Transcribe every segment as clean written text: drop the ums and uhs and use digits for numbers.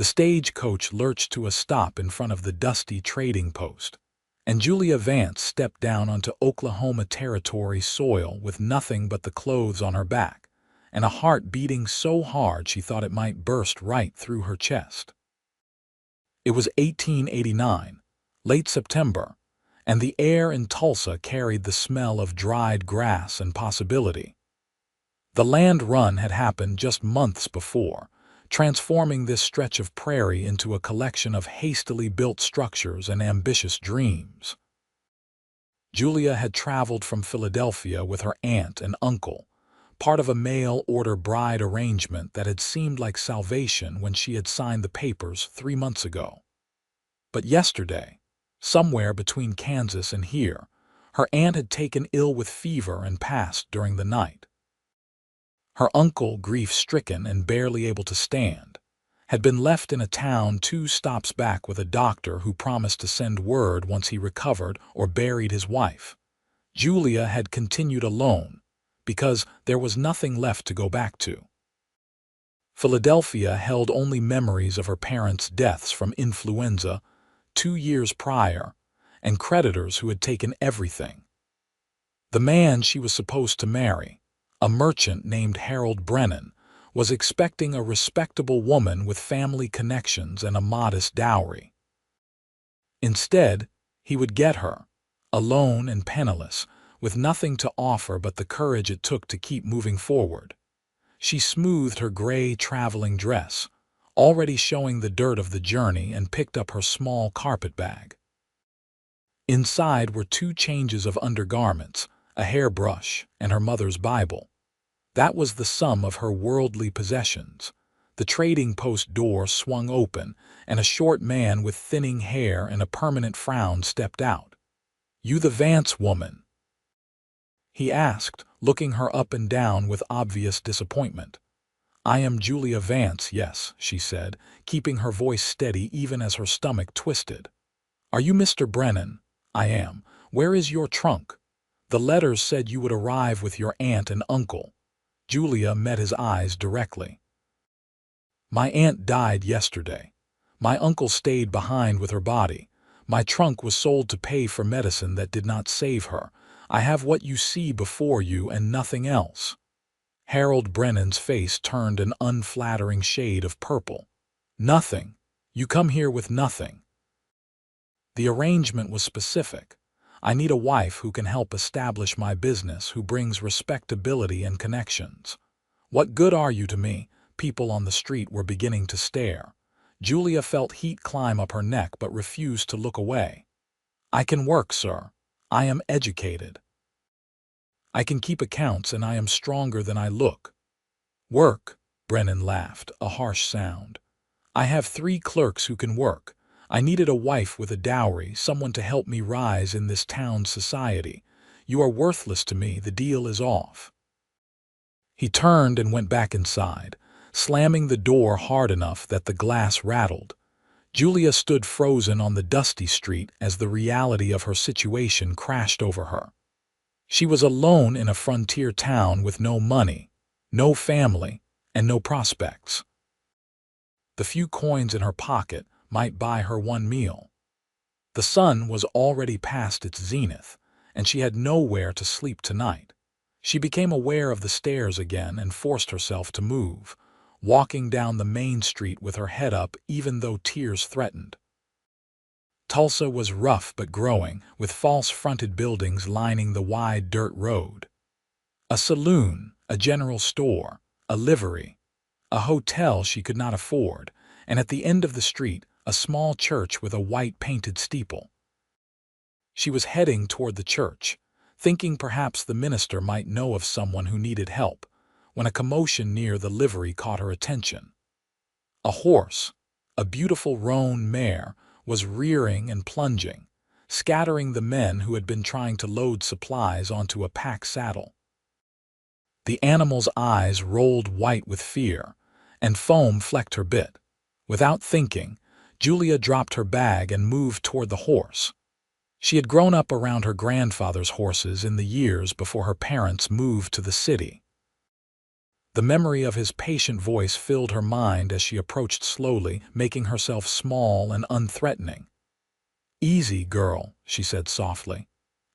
The stagecoach lurched to a stop in front of the dusty trading post, and Julia Vance stepped down onto Oklahoma Territory soil with nothing but the clothes on her back, and a heart beating so hard she thought it might burst right through her chest. It was 1889, late September, and the air in Tulsa carried the smell of dried grass and possibility. The land run had happened just months before, transforming this stretch of prairie into a collection of hastily built structures and ambitious dreams. Julia had traveled from Philadelphia with her aunt and uncle, part of a mail-order bride arrangement that had seemed like salvation when she had signed the papers 3 months ago. But yesterday, somewhere between Kansas and here, her aunt had taken ill with fever and passed during the night. Her uncle, grief-stricken and barely able to stand, had been left in a town 2 stops back with a doctor who promised to send word once he recovered or buried his wife. Julia had continued alone because there was nothing left to go back to. Philadelphia held only memories of her parents' deaths from influenza 2 years prior, and creditors who had taken everything. The man she was supposed to marry, a merchant named Harold Brennan, was expecting a respectable woman with family connections and a modest dowry. Instead, he would get her, alone and penniless, with nothing to offer but the courage it took to keep moving forward. She smoothed her gray traveling dress, already showing the dirt of the journey, and picked up her small carpet bag. Inside were 2 changes of undergarments, a hairbrush, and her mother's Bible. That was the sum of her worldly possessions. The trading post door swung open, and a short man with thinning hair and a permanent frown stepped out. "You the Vance woman?" he asked, looking her up and down with obvious disappointment. "I am Julia Vance, yes," she said, keeping her voice steady even as her stomach twisted. "Are you Mr. Brennan?" "I am. Where is your trunk? The letters said you would arrive with your aunt and uncle." Julia met his eyes directly. "My aunt died yesterday. My uncle stayed behind with her body. My trunk was sold to pay for medicine that did not save her. I have what you see before you and nothing else." Harold Brennan's face turned an unflattering shade of purple. "Nothing? You come here with nothing?" "The arrangement was specific. I need a wife who can help establish my business, who brings respectability and connections." "What good are you to me?" People on the street were beginning to stare. Julia felt heat climb up her neck but refused to look away. "I can work, sir. I am educated. I can keep accounts, and I am stronger than I look." "Work?" Brennan laughed, a harsh sound. "I have 3 clerks who can work. I needed a wife with a dowry, someone to help me rise in this town's society. You are worthless to me. The deal is off." He turned and went back inside, slamming the door hard enough that the glass rattled. Julia stood frozen on the dusty street as the reality of her situation crashed over her. She was alone in a frontier town with no money, no family, and no prospects. The few coins in her pocket might buy her 1 meal. The sun was already past its zenith, and she had nowhere to sleep tonight. She became aware of the stairs again and forced herself to move, walking down the main street with her head up even though tears threatened. Tulsa was rough but growing, with false-fronted buildings lining the wide dirt road. A saloon, a general store, a livery, a hotel she could not afford, and at the end of the street, a small church with a white painted steeple. She was heading toward the church, thinking perhaps the minister might know of someone who needed help, when a commotion near the livery caught her attention. A horse, a beautiful roan mare, was rearing and plunging, scattering the men who had been trying to load supplies onto a pack saddle. The animal's eyes rolled white with fear, and foam flecked her bit. Without thinking, Julia dropped her bag and moved toward the horse. She had grown up around her grandfather's horses in the years before her parents moved to the city. The memory of his patient voice filled her mind as she approached slowly, making herself small and unthreatening. "Easy, girl," she said softly.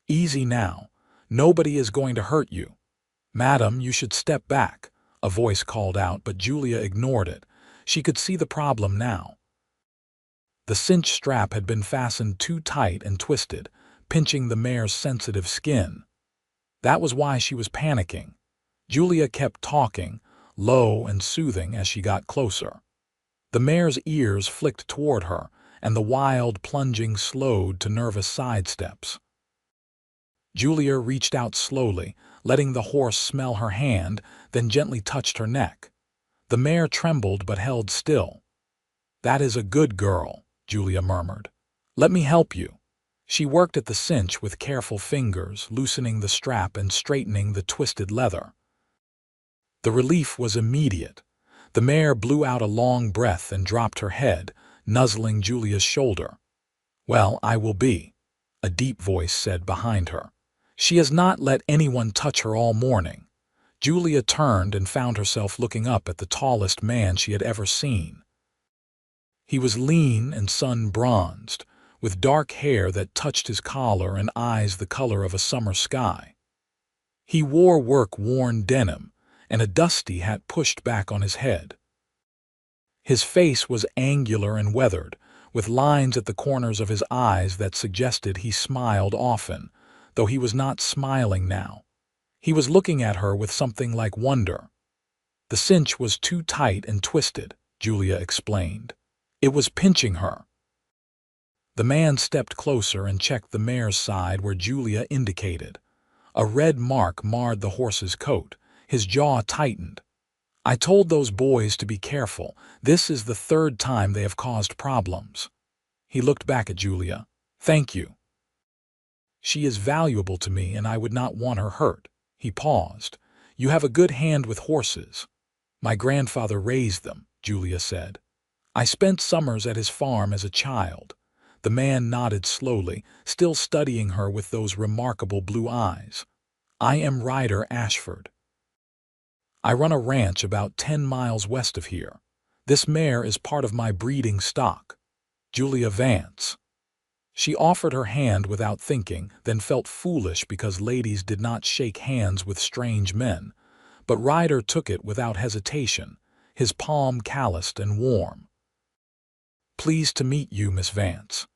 "Easy now. Nobody is going to hurt you." "Madam, you should step back," a voice called out, but Julia ignored it. She could see the problem now. The cinch strap had been fastened too tight and twisted, pinching the mare's sensitive skin. That was why she was panicking. Julia kept talking, low and soothing, as she got closer. The mare's ears flicked toward her, and the wild plunging slowed to nervous sidesteps. Julia reached out slowly, letting the horse smell her hand, then gently touched her neck. The mare trembled but held still. "That is a good girl," Julia murmured. "Let me help you." She worked at the cinch with careful fingers, loosening the strap and straightening the twisted leather. The relief was immediate. The mare blew out a long breath and dropped her head, nuzzling Julia's shoulder. "Well, I will be," a deep voice said behind her. "She has not let anyone touch her all morning." Julia turned and found herself looking up at the tallest man she had ever seen. He was lean and sun-bronzed, with dark hair that touched his collar and eyes the color of a summer sky. He wore work-worn denim and a dusty hat pushed back on his head. His face was angular and weathered, with lines at the corners of his eyes that suggested he smiled often, though he was not smiling now. He was looking at her with something like wonder. "The cinch was too tight and twisted," Julia explained. "It was pinching her." The man stepped closer and checked the mare's side where Julia indicated. A red mark marred the horse's coat. His jaw tightened. "I told those boys to be careful. This is the third time they have caused problems." He looked back at Julia. "Thank you. She is valuable to me and I would not want her hurt." He paused. "You have a good hand with horses." "My grandfather raised them," Julia said. "I spent summers at his farm as a child." The man nodded slowly, still studying her with those remarkable blue eyes. "I am Ryder Ashford. I run a ranch about 10 miles west of here. This mare is part of my breeding stock." "Julia Vance." She offered her hand without thinking, then felt foolish because ladies did not shake hands with strange men. But Ryder took it without hesitation, his palm calloused and warm. "Pleased to meet you, Miss Vance."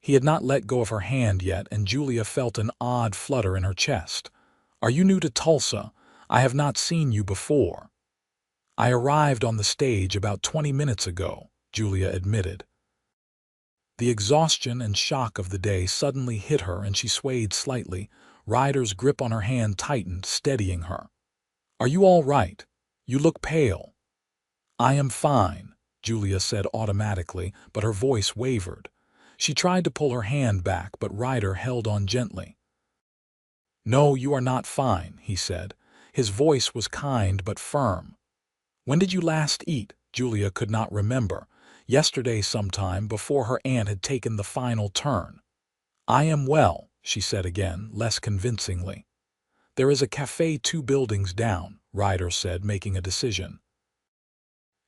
He had not let go of her hand yet, and Julia felt an odd flutter in her chest. "Are you new to Tulsa? I have not seen you before." "I arrived on the stage about 20 minutes ago," Julia admitted. The exhaustion and shock of the day suddenly hit her and she swayed slightly. Ryder's grip on her hand tightened, steadying her. "Are you all right? You look pale." "I am fine," Julia said automatically, but her voice wavered. She tried to pull her hand back, but Ryder held on gently. "No, you are not fine," he said. His voice was kind but firm. "When did you last eat?" Julia could not remember. Yesterday sometime, before her aunt had taken the final turn. "I am well," she said again, less convincingly. "There is a cafe 2 buildings down," Ryder said, making a decision.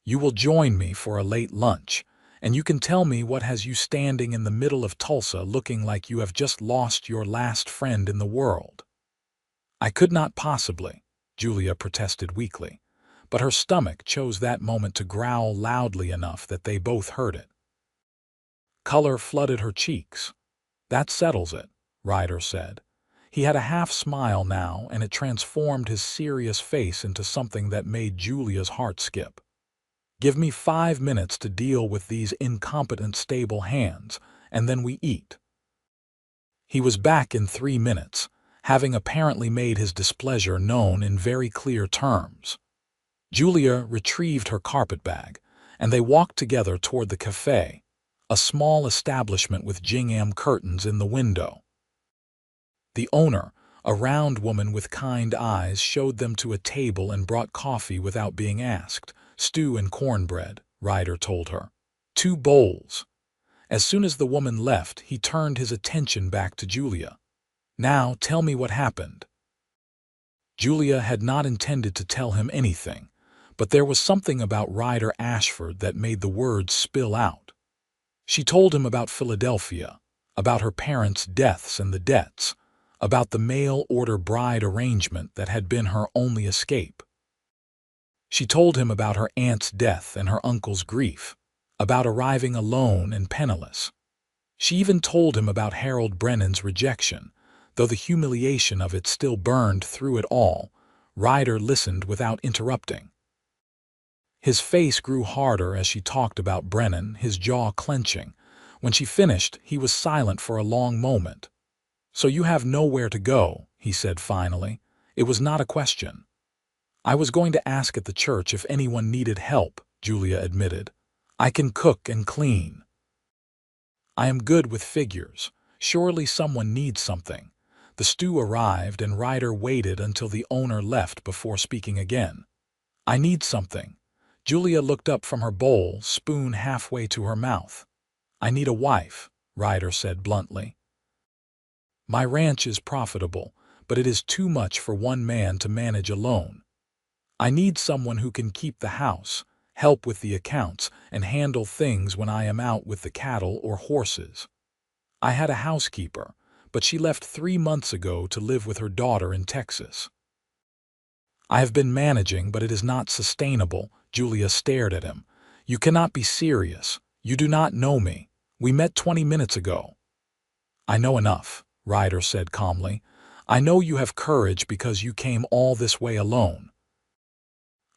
"You will join me for a late lunch, and you can tell me what has you standing in the middle of Tulsa looking like you have just lost your last friend in the world." "I could not possibly," Julia protested weakly. But her stomach chose that moment to growl loudly enough that they both heard it. Color flooded her cheeks. "That settles it," Ryder said. He had a half-smile now, and it transformed his serious face into something that made Julia's heart skip. "Give me 5 minutes to deal with these incompetent stable hands, and then we eat." He was back in 3 minutes, having apparently made his displeasure known in very clear terms. Julia retrieved her carpetbag, and they walked together toward the cafe, a small establishment with gingham curtains in the window. The owner, a round woman with kind eyes, showed them to a table and brought coffee without being asked. "Stew and cornbread," Ryder told her. 2 bowls. As soon as the woman left, he turned his attention back to Julia. "Now tell me what happened." Julia had not intended to tell him anything, but there was something about Ryder Ashford that made the words spill out. She told him about Philadelphia, about her parents' deaths and the debts, about the mail-order bride arrangement that had been her only escape. She told him about her aunt's death and her uncle's grief, about arriving alone and penniless. She even told him about Harold Brennan's rejection, though the humiliation of it still burned through it all. Ryder listened without interrupting. His face grew harder as she talked about Brennan, his jaw clenching. When she finished, he was silent for a long moment. "So you have nowhere to go," he said finally. It was not a question. "I was going to ask at the church if anyone needed help," Julia admitted. "I can cook and clean. I am good with figures. Surely someone needs something." The stew arrived and Ryder waited until the owner left before speaking again. "I need something." Julia looked up from her bowl, spoon halfway to her mouth. "I need a wife," Ryder said bluntly. "My ranch is profitable, but it is too much for one man to manage alone. I need someone who can keep the house, help with the accounts, and handle things when I am out with the cattle or horses. I had a housekeeper, but she left 3 months ago to live with her daughter in Texas. I have been managing, but it is not sustainable." Julia stared at him. "You cannot be serious. You do not know me. We met 20 minutes ago." "I know enough," Ryder said calmly. "I know you have courage because you came all this way alone.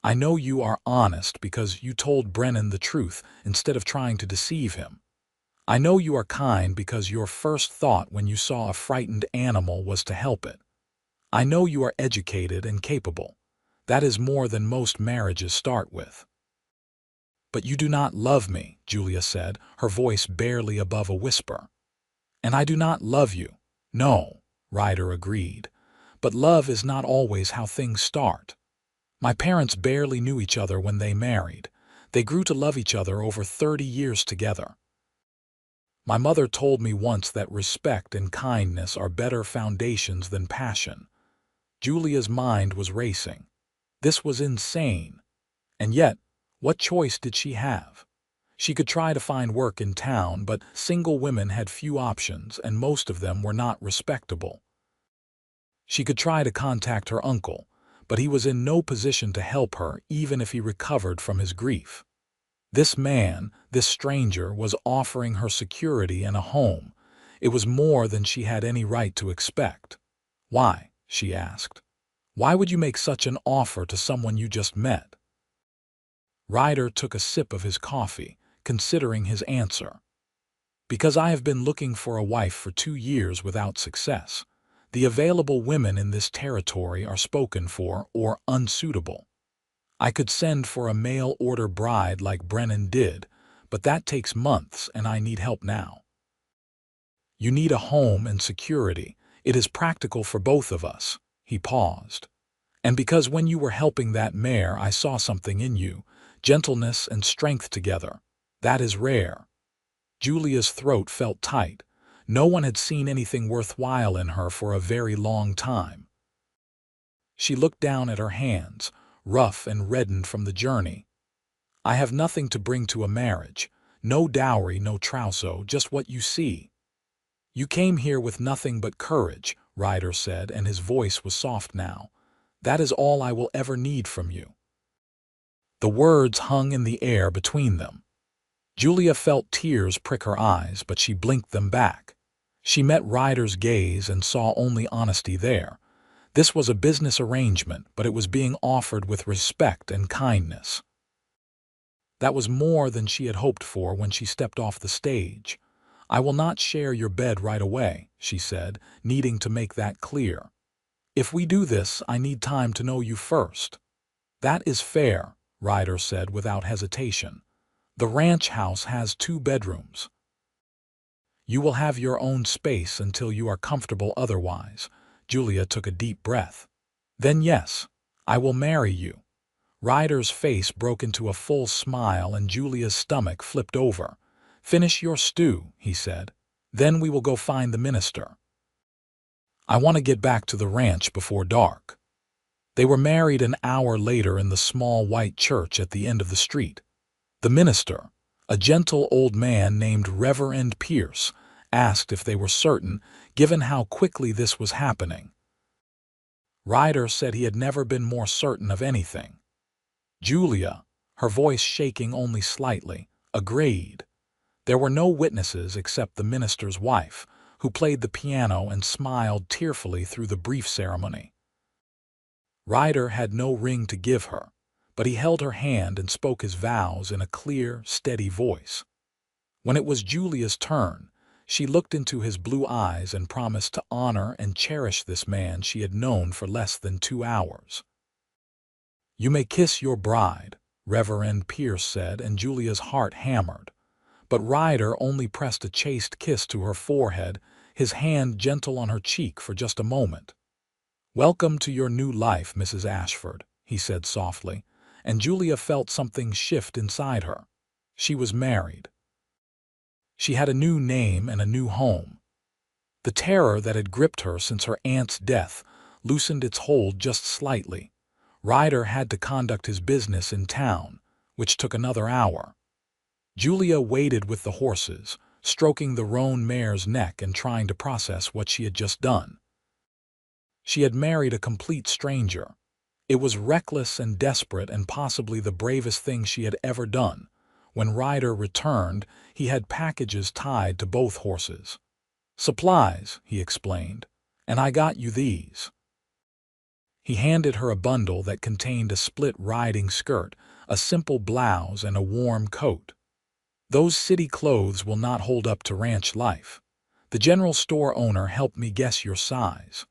I know you are honest because you told Brennan the truth instead of trying to deceive him. I know you are kind because your first thought when you saw a frightened animal was to help it. I know you are educated and capable. That is more than most marriages start with." "But you do not love me," Julia said, her voice barely above a whisper. "And I do not love you." "No," Ryder agreed. "But love is not always how things start. My parents barely knew each other when they married. They grew to love each other over 30 years together. My mother told me once that respect and kindness are better foundations than passion." Julia's mind was racing. This was insane. And yet, what choice did she have? She could try to find work in town, but single women had few options, and most of them were not respectable. She could try to contact her uncle, but he was in no position to help her even if he recovered from his grief. This man, this stranger, was offering her security and a home. It was more than she had any right to expect. "Why?" she asked. "Why would you make such an offer to someone you just met?" Ryder took a sip of his coffee, considering his answer. "Because I have been looking for a wife for 2 years without success. The available women in this territory are spoken for or unsuitable. I could send for a mail-order bride like Brennan did, but that takes months and I need help now. You need a home and security. It is practical for both of us." He paused. "And because when you were helping that mare I saw something in you, gentleness and strength together. That is rare." Julia's throat felt tight. No one had seen anything worthwhile in her for a very long time. She looked down at her hands, rough and reddened from the journey. "I have nothing to bring to a marriage. No dowry, no trousseau, just what you see." "You came here with nothing but courage," Ryder said, and his voice was soft now. "That is all I will ever need from you." The words hung in the air between them. Julia felt tears prick her eyes, but she blinked them back. She met Ryder's gaze and saw only honesty there. This was a business arrangement, but it was being offered with respect and kindness. That was more than she had hoped for when she stepped off the stage. "I will not share your bed right away," she said, needing to make that clear. "If we do this, I need time to know you first." "That is fair," Ryder said without hesitation. "The ranch house has 2 bedrooms. You will have your own space until you are comfortable otherwise." Julia took a deep breath. "Then yes, I will marry you." Ryder's face broke into a full smile and Julia's stomach flipped over. "Finish your stew," he said. "Then we will go find the minister. I want to get back to the ranch before dark." They were married an hour later in the small white church at the end of the street. The minister, a gentle old man named Reverend Pierce, asked if they were certain, given how quickly this was happening. Ryder said he had never been more certain of anything. Julia, her voice shaking only slightly, agreed. There were no witnesses except the minister's wife, who played the piano and smiled tearfully through the brief ceremony. Ryder had no ring to give her, but he held her hand and spoke his vows in a clear, steady voice. When it was Julia's turn, she looked into his blue eyes and promised to honor and cherish this man she had known for less than 2 hours. "You may kiss your bride," Reverend Pierce said, and Julia's heart hammered. But Ryder only pressed a chaste kiss to her forehead, his hand gentle on her cheek for just a moment. "Welcome to your new life, Mrs. Ashford," he said softly, and Julia felt something shift inside her. She was married. She had a new name and a new home. The terror that had gripped her since her aunt's death loosened its hold just slightly. Ryder had to conduct his business in town, which took another hour. Julia waited with the horses, stroking the roan mare's neck and trying to process what she had just done. She had married a complete stranger. It was reckless and desperate and possibly the bravest thing she had ever done. When Ryder returned, he had packages tied to both horses. "Supplies," he explained, "and I got you these." He handed her a bundle that contained a split riding skirt, a simple blouse, and a warm coat. "Those city clothes will not hold up to ranch life. The general store owner helped me guess your size."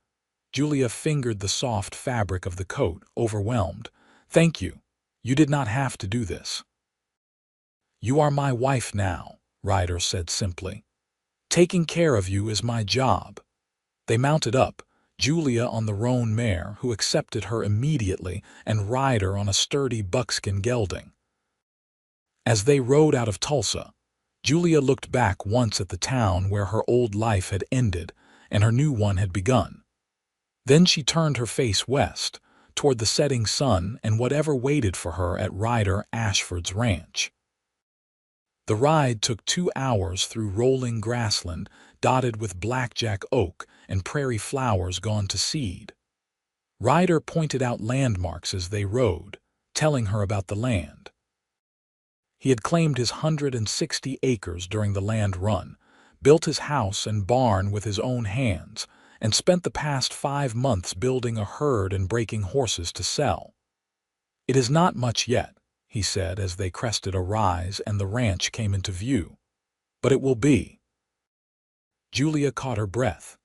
Julia fingered the soft fabric of the coat, overwhelmed. "Thank you. You did not have to do this." "You are my wife now," Ryder said simply. "Taking care of you is my job." They mounted up, Julia on the roan mare, who accepted her immediately, and Ryder on a sturdy buckskin gelding. As they rode out of Tulsa, Julia looked back once at the town where her old life had ended and her new one had begun. Then she turned her face west, toward the setting sun and whatever waited for her at Ryder Ashford's ranch. The ride took 2 hours through rolling grassland dotted with blackjack oak and prairie flowers gone to seed. Ryder pointed out landmarks as they rode, telling her about the land. He had claimed his 160 acres during the land run, built his house and barn with his own hands, and spent the past 5 months building a herd and breaking horses to sell. "It is not much yet," he said as they crested a rise and the ranch came into view. "But it will be." Julia caught her breath.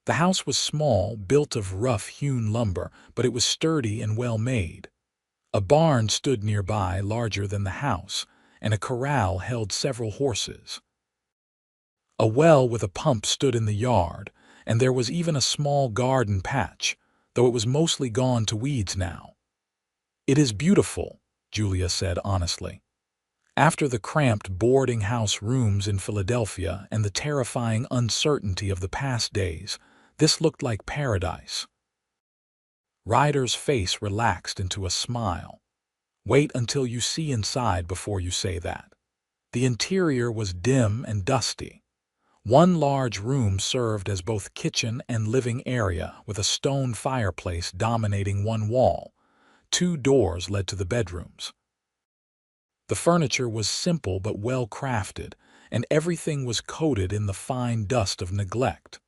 The house was small, built of rough-hewn lumber, but it was sturdy and well-made. A barn stood nearby, larger than the house, and a corral held several horses. A well with a pump stood in the yard, and there was even a small garden patch, though it was mostly gone to weeds now. "It is beautiful," Julia said honestly. After the cramped boarding house rooms in Philadelphia and the terrifying uncertainty of the past days, this looked like paradise. Ryder's face relaxed into a smile. "Wait until you see inside before you say that." The interior was dim and dusty. One large room served as both kitchen and living area, with a stone fireplace dominating one wall. 2 doors led to the bedrooms. The furniture was simple but well crafted, and everything was coated in the fine dust of neglect.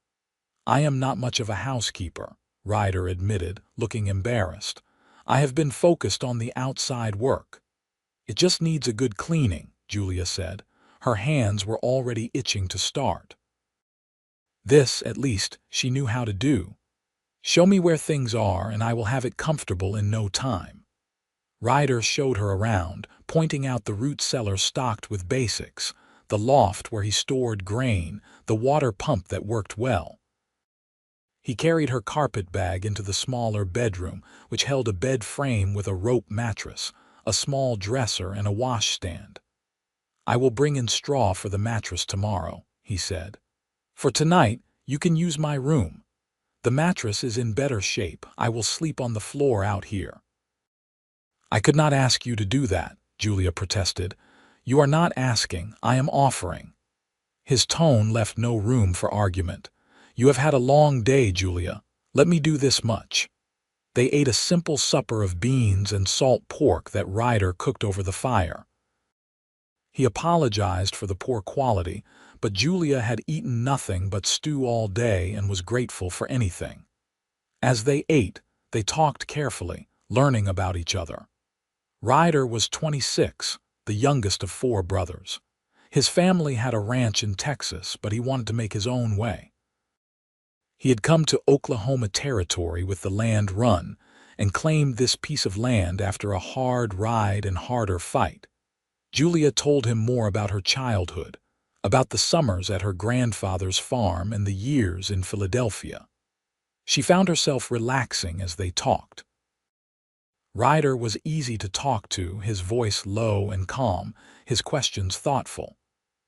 "I am not much of a housekeeper," Ryder admitted, looking embarrassed. "I have been focused on the outside work." "It just needs a good cleaning," Julia said. Her hands were already itching to start. This, at least, she knew how to do. "Show me where things are, and I will have it comfortable in no time." Ryder showed her around, pointing out the root cellar stocked with basics, the loft where he stored grain, the water pump that worked well. He carried her carpet bag into the smaller bedroom, which held a bed frame with a rope mattress, a small dresser, and a washstand. "I will bring in straw for the mattress tomorrow," he said. "For tonight, you can use my room." The mattress is in better shape. I will sleep on the floor out here." "I could not ask you to do that," Julia protested. "You are not asking, I am offering." His tone left no room for argument. "You have had a long day, Julia. Let me do this much." They ate a simple supper of beans and salt pork that Ryder cooked over the fire. He apologized for the poor quality, but Julia had eaten nothing but stew all day and was grateful for anything. As they ate, they talked carefully, learning about each other. Ryder was 26, the youngest of 4 brothers. His family had a ranch in Texas, but he wanted to make his own way. He had come to Oklahoma Territory with the land run and claimed this piece of land after a hard ride and harder fight. Julia told him more about her childhood, about the summers at her grandfather's farm and the years in Philadelphia. She found herself relaxing as they talked. Ryder was easy to talk to, his voice low and calm, his questions thoughtful.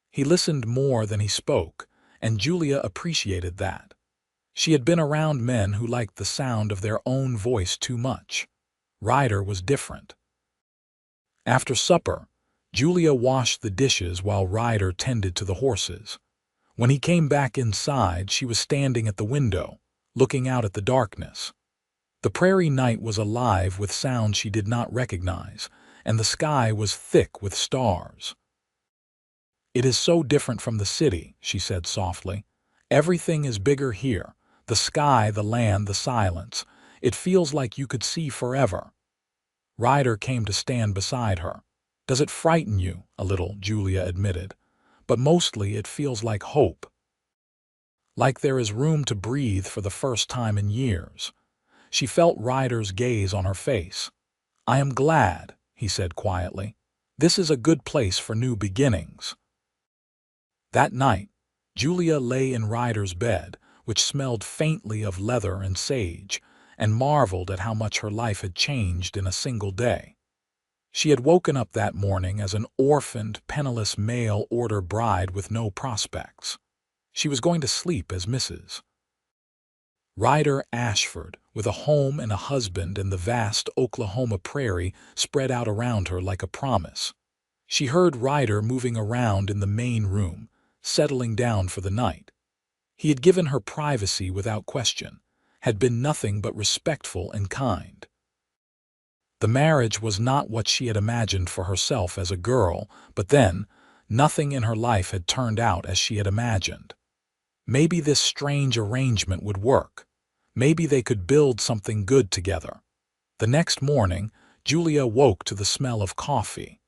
He listened more than he spoke, and Julia appreciated that. She had been around men who liked the sound of their own voice too much. Ryder was different. After supper, Julia washed the dishes while Ryder tended to the horses. When he came back inside, she was standing at the window, looking out at the darkness. The prairie night was alive with sounds she did not recognize, and the sky was thick with stars. "It is so different from the city," she said softly. "Everything is bigger here. The sky, the land, the silence. It feels like you could see forever." Ryder came to stand beside her. "Does it frighten you?" "A little," Julia admitted. "But mostly it feels like hope. Like there is room to breathe for the first time in years." She felt Ryder's gaze on her face. "I am glad," he said quietly. "This is a good place for new beginnings." That night, Julia lay in Ryder's bed, which smelled faintly of leather and sage, and marveled at how much her life had changed in a single day. She had woken up that morning as an orphaned, penniless mail-order bride with no prospects. She was going to sleep as Mrs. Ryder Ashford, with a home and a husband and the vast Oklahoma prairie spread out around her like a promise. She heard Ryder moving around in the main room, settling down for the night. He had given her privacy without question, had been nothing but respectful and kind. The marriage was not what she had imagined for herself as a girl, but then, nothing in her life had turned out as she had imagined. Maybe this strange arrangement would work. Maybe they could build something good together. The next morning, Julia woke to the smell of coffee.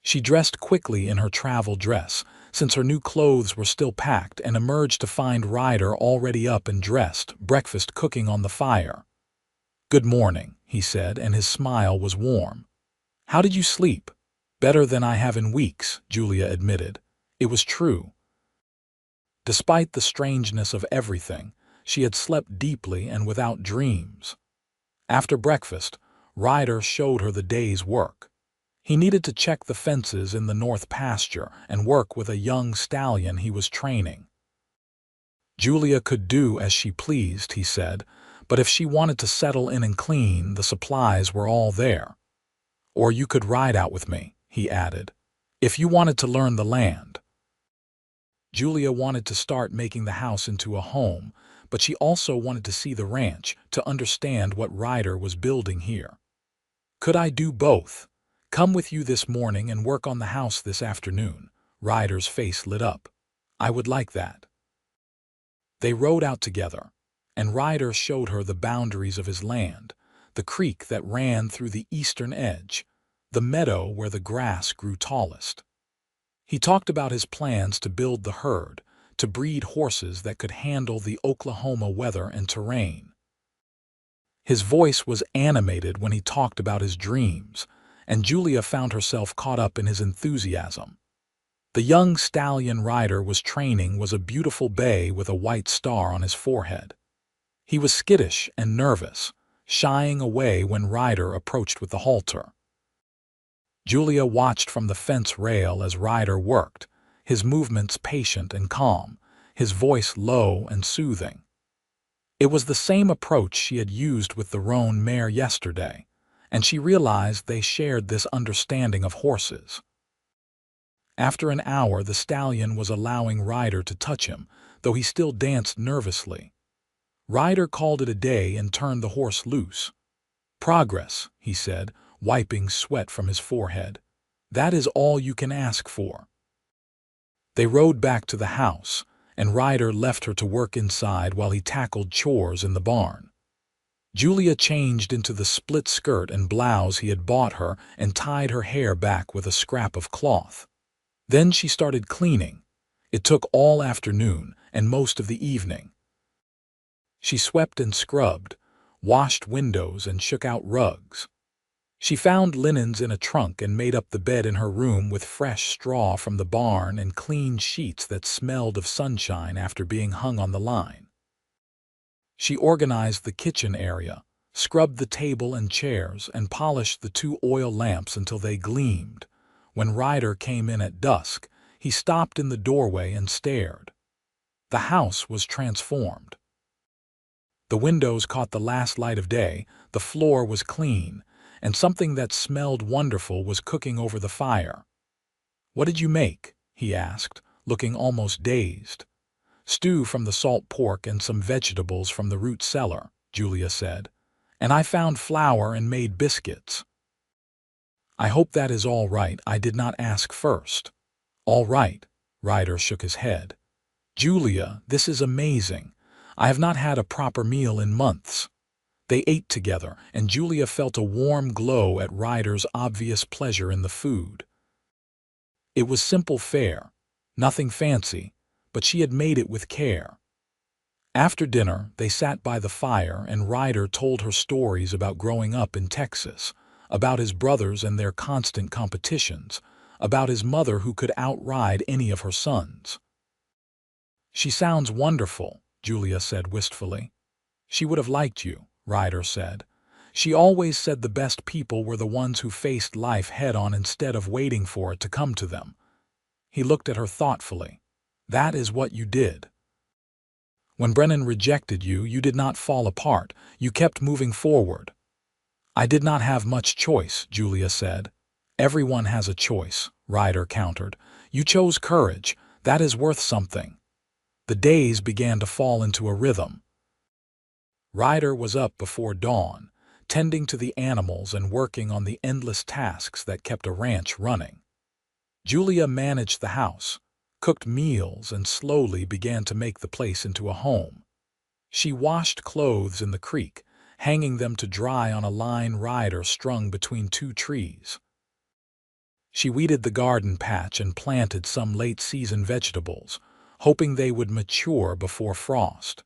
She dressed quickly in her travel dress, since her new clothes were still packed, and emerged to find Ryder already up and dressed, breakfast cooking on the fire. "Good morning," he said, and his smile was warm. "How did you sleep?" "Better than I have in weeks," Julia admitted. It was true. Despite the strangeness of everything, she had slept deeply and without dreams. After breakfast, Ryder showed her the day's work. He needed to check the fences in the north pasture and work with a young stallion he was training. Julia could do as she pleased, he said, but if she wanted to settle in and clean, the supplies were all there. "Or you could ride out with me," he added, "if you wanted to learn the land." Julia wanted to start making the house into a home, but she also wanted to see the ranch to understand what Ryder was building here. "Could I do both? Come with you this morning and work on the house this afternoon." Ryder's face lit up. "I would like that." They rode out together, and Ryder showed her the boundaries of his land, the creek that ran through the eastern edge, the meadow where the grass grew tallest. He talked about his plans to build the herd, to breed horses that could handle the Oklahoma weather and terrain. His voice was animated when he talked about his dreams, and Julia found herself caught up in his enthusiasm. The young stallion Ryder was training was a beautiful bay with a white star on his forehead. He was skittish and nervous, shying away when Ryder approached with the halter. Julia watched from the fence rail as Ryder worked, his movements patient and calm, his voice low and soothing. It was the same approach she had used with the roan mare yesterday, and she realized they shared this understanding of horses. After an hour, the stallion was allowing Ryder to touch him, though he still danced nervously. Ryder called it a day and turned the horse loose. "Progress," he said, wiping sweat from his forehead. "That is all you can ask for." They rode back to the house, and Ryder left her to work inside while he tackled chores in the barn. Julia changed into the split skirt and blouse he had bought her and tied her hair back with a scrap of cloth. Then she started cleaning. It took all afternoon and most of the evening. She swept and scrubbed, washed windows and shook out rugs. She found linens in a trunk and made up the bed in her room with fresh straw from the barn and clean sheets that smelled of sunshine after being hung on the line. She organized the kitchen area, scrubbed the table and chairs, and polished the 2 oil lamps until they gleamed. When Ryder came in at dusk, he stopped in the doorway and stared. The house was transformed. The windows caught the last light of day, the floor was clean, and something that smelled wonderful was cooking over the fire. "What did you make?" he asked, looking almost dazed. "Stew from the salt pork and some vegetables from the root cellar," Julia said. "And I found flour and made biscuits." "I hope that is all right. I did not ask first." "All right," Ryder shook his head. "Julia, this is amazing. I have not had a proper meal in months." They ate together, and Julia felt a warm glow at Ryder's obvious pleasure in the food. It was simple fare, nothing fancy, but she had made it with care. After dinner, they sat by the fire and Ryder told her stories about growing up in Texas, about his brothers and their constant competitions, about his mother who could outride any of her sons. "She sounds wonderful," Julia said wistfully. "She would have liked you," Ryder said. "She always said the best people were the ones who faced life head-on instead of waiting for it to come to them." He looked at her thoughtfully. "That is what you did. When Brennan rejected you, you did not fall apart. You kept moving forward." "I did not have much choice," Julia said. "Everyone has a choice," Ryder countered. "You chose courage. That is worth something." The days began to fall into a rhythm. Ryder was up before dawn, tending to the animals and working on the endless tasks that kept a ranch running. Julia managed the house, cooked meals, and slowly began to make the place into a home. She washed clothes in the creek, hanging them to dry on a line Ryder strung between 2 trees. She weeded the garden patch and planted some late-season vegetables, hoping they would mature before frost.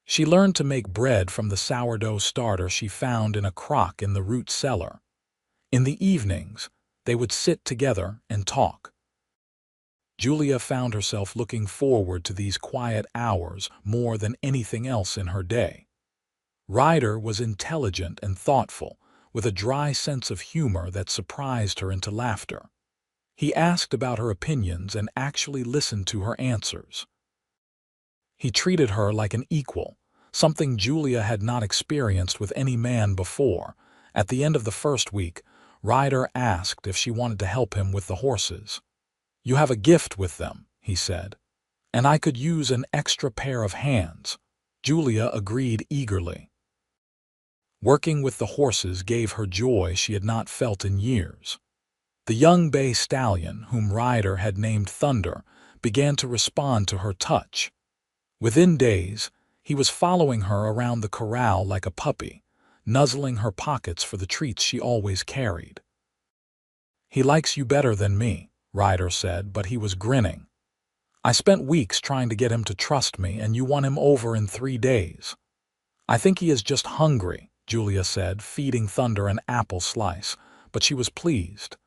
She learned to make bread from the sourdough starter she found in a crock in the root cellar. In the evenings, they would sit together and talk. Julia found herself looking forward to these quiet hours more than anything else in her day. Ryder was intelligent and thoughtful, with a dry sense of humor that surprised her into laughter. He asked about her opinions and actually listened to her answers. He treated her like an equal, something Julia had not experienced with any man before. At the end of the first week, Ryder asked if she wanted to help him with the horses. "You have a gift with them," he said, "and I could use an extra pair of hands." Julia agreed eagerly. Working with the horses gave her joy she had not felt in years. The young bay stallion, whom Ryder had named Thunder, began to respond to her touch. Within days, he was following her around the corral like a puppy, nuzzling her pockets for the treats she always carried. "He likes you better than me," Ryder said, but he was grinning. "I spent weeks trying to get him to trust me, and you won him over in 3 days." "I think he is just hungry," Julia said, feeding Thunder an apple slice, but she was pleased.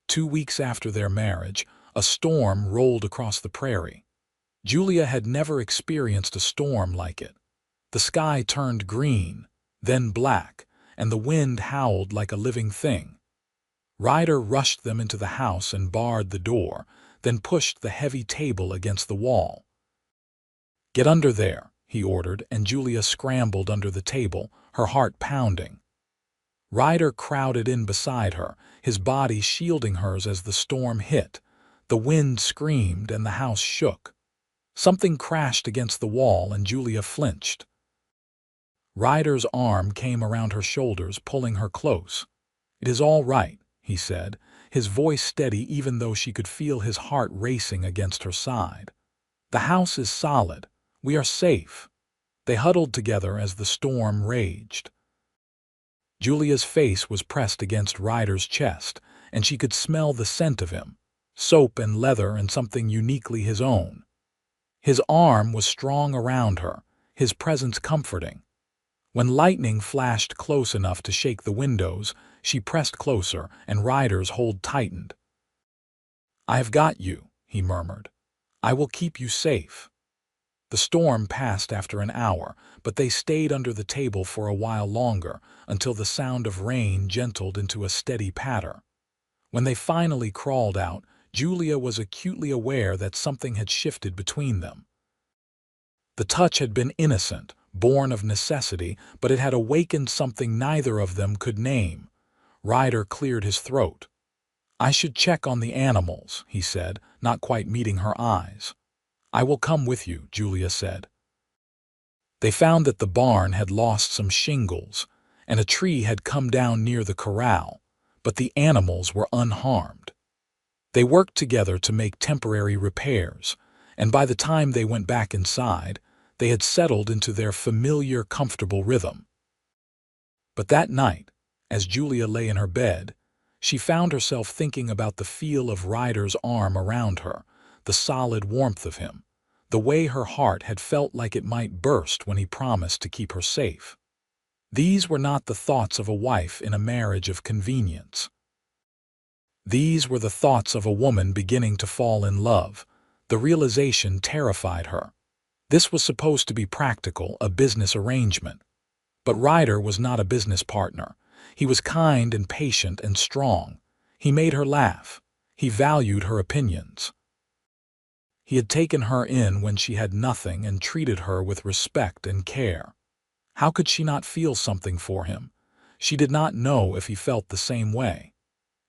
2 weeks after their marriage, a storm rolled across the prairie. Julia had never experienced a storm like it. The sky turned green, then black, and the wind howled like a living thing. Ryder rushed them into the house and barred the door, then pushed the heavy table against the wall. "Get under there," he ordered, and Julia scrambled under the table, her heart pounding. Ryder crowded in beside her, his body shielding hers as the storm hit. The wind screamed and the house shook. Something crashed against the wall and Julia flinched. Ryder's arm came around her shoulders, pulling her close. "It is all right," he said, his voice steady even though she could feel his heart racing against her side. "The house is solid. We are safe." They huddled together as the storm raged. Julia's face was pressed against Ryder's chest, and she could smell the scent of him, soap and leather and something uniquely his own. His arm was strong around her, his presence comforting. When lightning flashed close enough to shake the windows, she pressed closer, and Ryder's hold tightened. "I have got you," he murmured. "I will keep you safe." The storm passed after an hour, but they stayed under the table for a while longer, until the sound of rain gentled into a steady patter. When they finally crawled out, Julia was acutely aware that something had shifted between them. The touch had been innocent, born of necessity, but it had awakened something neither of them could name. Ryder cleared his throat. "I should check on the animals," he said, not quite meeting her eyes. "I will come with you," Julia said. They found that the barn had lost some shingles, and a tree had come down near the corral, but the animals were unharmed. They worked together to make temporary repairs, and by the time they went back inside, they had settled into their familiar, comfortable rhythm. But that night, as Julia lay in her bed, she found herself thinking about the feel of Ryder's arm around her, the solid warmth of him, the way her heart had felt like it might burst when he promised to keep her safe. These were not the thoughts of a wife in a marriage of convenience. These were the thoughts of a woman beginning to fall in love. The realization terrified her. This was supposed to be practical, a business arrangement. But Ryder was not a business partner. He was kind and patient and strong. He made her laugh. He valued her opinions. He had taken her in when she had nothing and treated her with respect and care. How could she not feel something for him? She did not know if he felt the same way.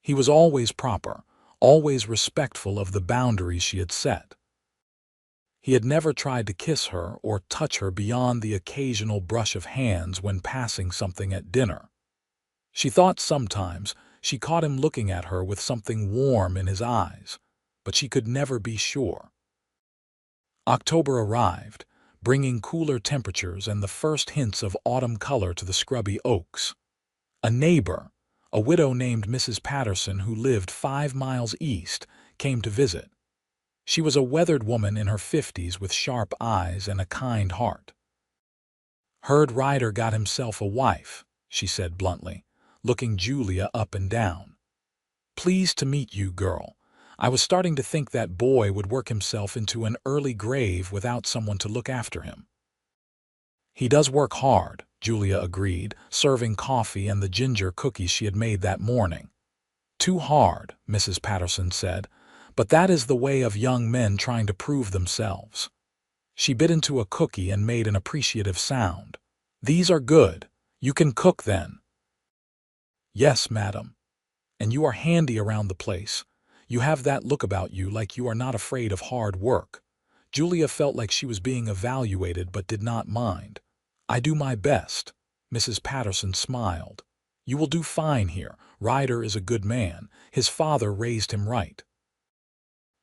He was always proper, always respectful of the boundaries she had set. He had never tried to kiss her or touch her beyond the occasional brush of hands when passing something at dinner. She thought sometimes she caught him looking at her with something warm in his eyes, but she could never be sure. October arrived, bringing cooler temperatures and the first hints of autumn color to the scrubby oaks. A neighbor, a widow named Mrs. Patterson who lived 5 miles east, came to visit. She was a weathered woman in her 50s with sharp eyes and a kind heart. "Heard Ryder got himself a wife," she said bluntly, looking Julia up and down. "Pleased to meet you, girl. I was starting to think that boy would work himself into an early grave without someone to look after him." "He does work hard," Julia agreed, serving coffee and the ginger cookies she had made that morning. "Too hard," Mrs. Patterson said, "but that is the way of young men trying to prove themselves." She bit into a cookie and made an appreciative sound. "These are good. You can cook then." "Yes, madam. And you are handy around the place. You have that look about you like you are not afraid of hard work." Julia felt like she was being evaluated but did not mind. "I do my best." Mrs. Patterson smiled. "You will do fine here. Ryder is a good man. His father raised him right."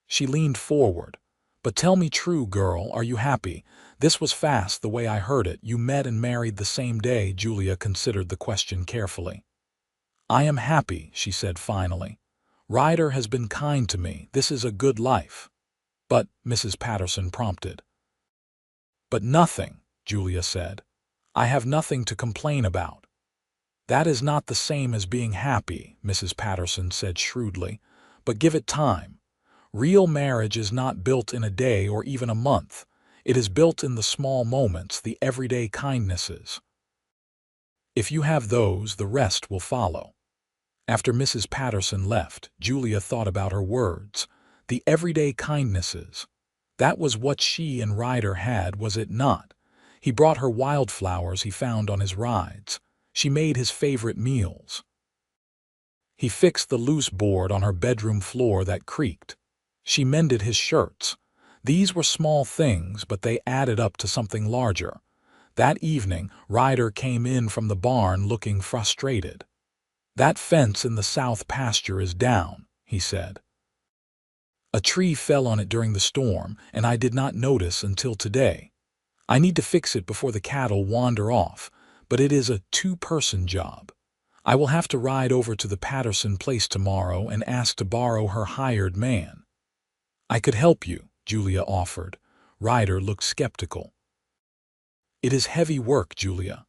She leaned forward. "But tell me true, girl, are you happy? This was fast the way I heard it. You met and married the same day." Julia considered the question carefully. "I am happy," she said finally. "Ryder has been kind to me. This is a good life." "But," Mrs. Patterson prompted. "But nothing," Julia said. "I have nothing to complain about." "That is not the same as being happy," Mrs. Patterson said shrewdly. "But give it time. Real marriage is not built in a day or even a month. It is built in the small moments, the everyday kindnesses. If you have those, the rest will follow." After Mrs. Patterson left, Julia thought about her words. The everyday kindnesses. That was what she and Ryder had, was it not? He brought her wildflowers he found on his rides. She made his favorite meals. He fixed the loose board on her bedroom floor that creaked. She mended his shirts. These were small things, but they added up to something larger. That evening, Ryder came in from the barn looking frustrated. "That fence in the south pasture is down," he said. "A tree fell on it during the storm, and I did not notice until today. I need to fix it before the cattle wander off, but it is a two-person job. I will have to ride over to the Patterson place tomorrow and ask to borrow her hired man." "I could help you," Julia offered. Ryder looked skeptical. "It is heavy work, Julia."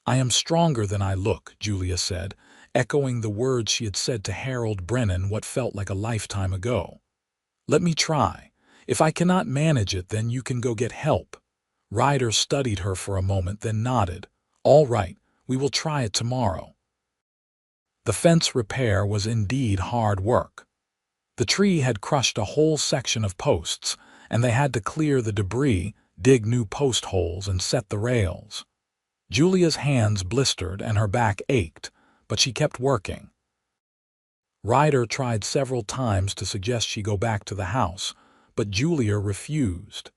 "I am stronger than I look," Julia said, echoing the words she had said to Harold Brennan what felt like a lifetime ago. "Let me try. If I cannot manage it, then you can go get help." Ryder studied her for a moment, then nodded. "All right, we will try it tomorrow." The fence repair was indeed hard work. The tree had crushed a whole section of posts, and they had to clear the debris, dig new post holes, and set the rails. Julia's hands blistered and her back ached, but she kept working. Ryder tried several times to suggest she go back to the house, but Julia refused.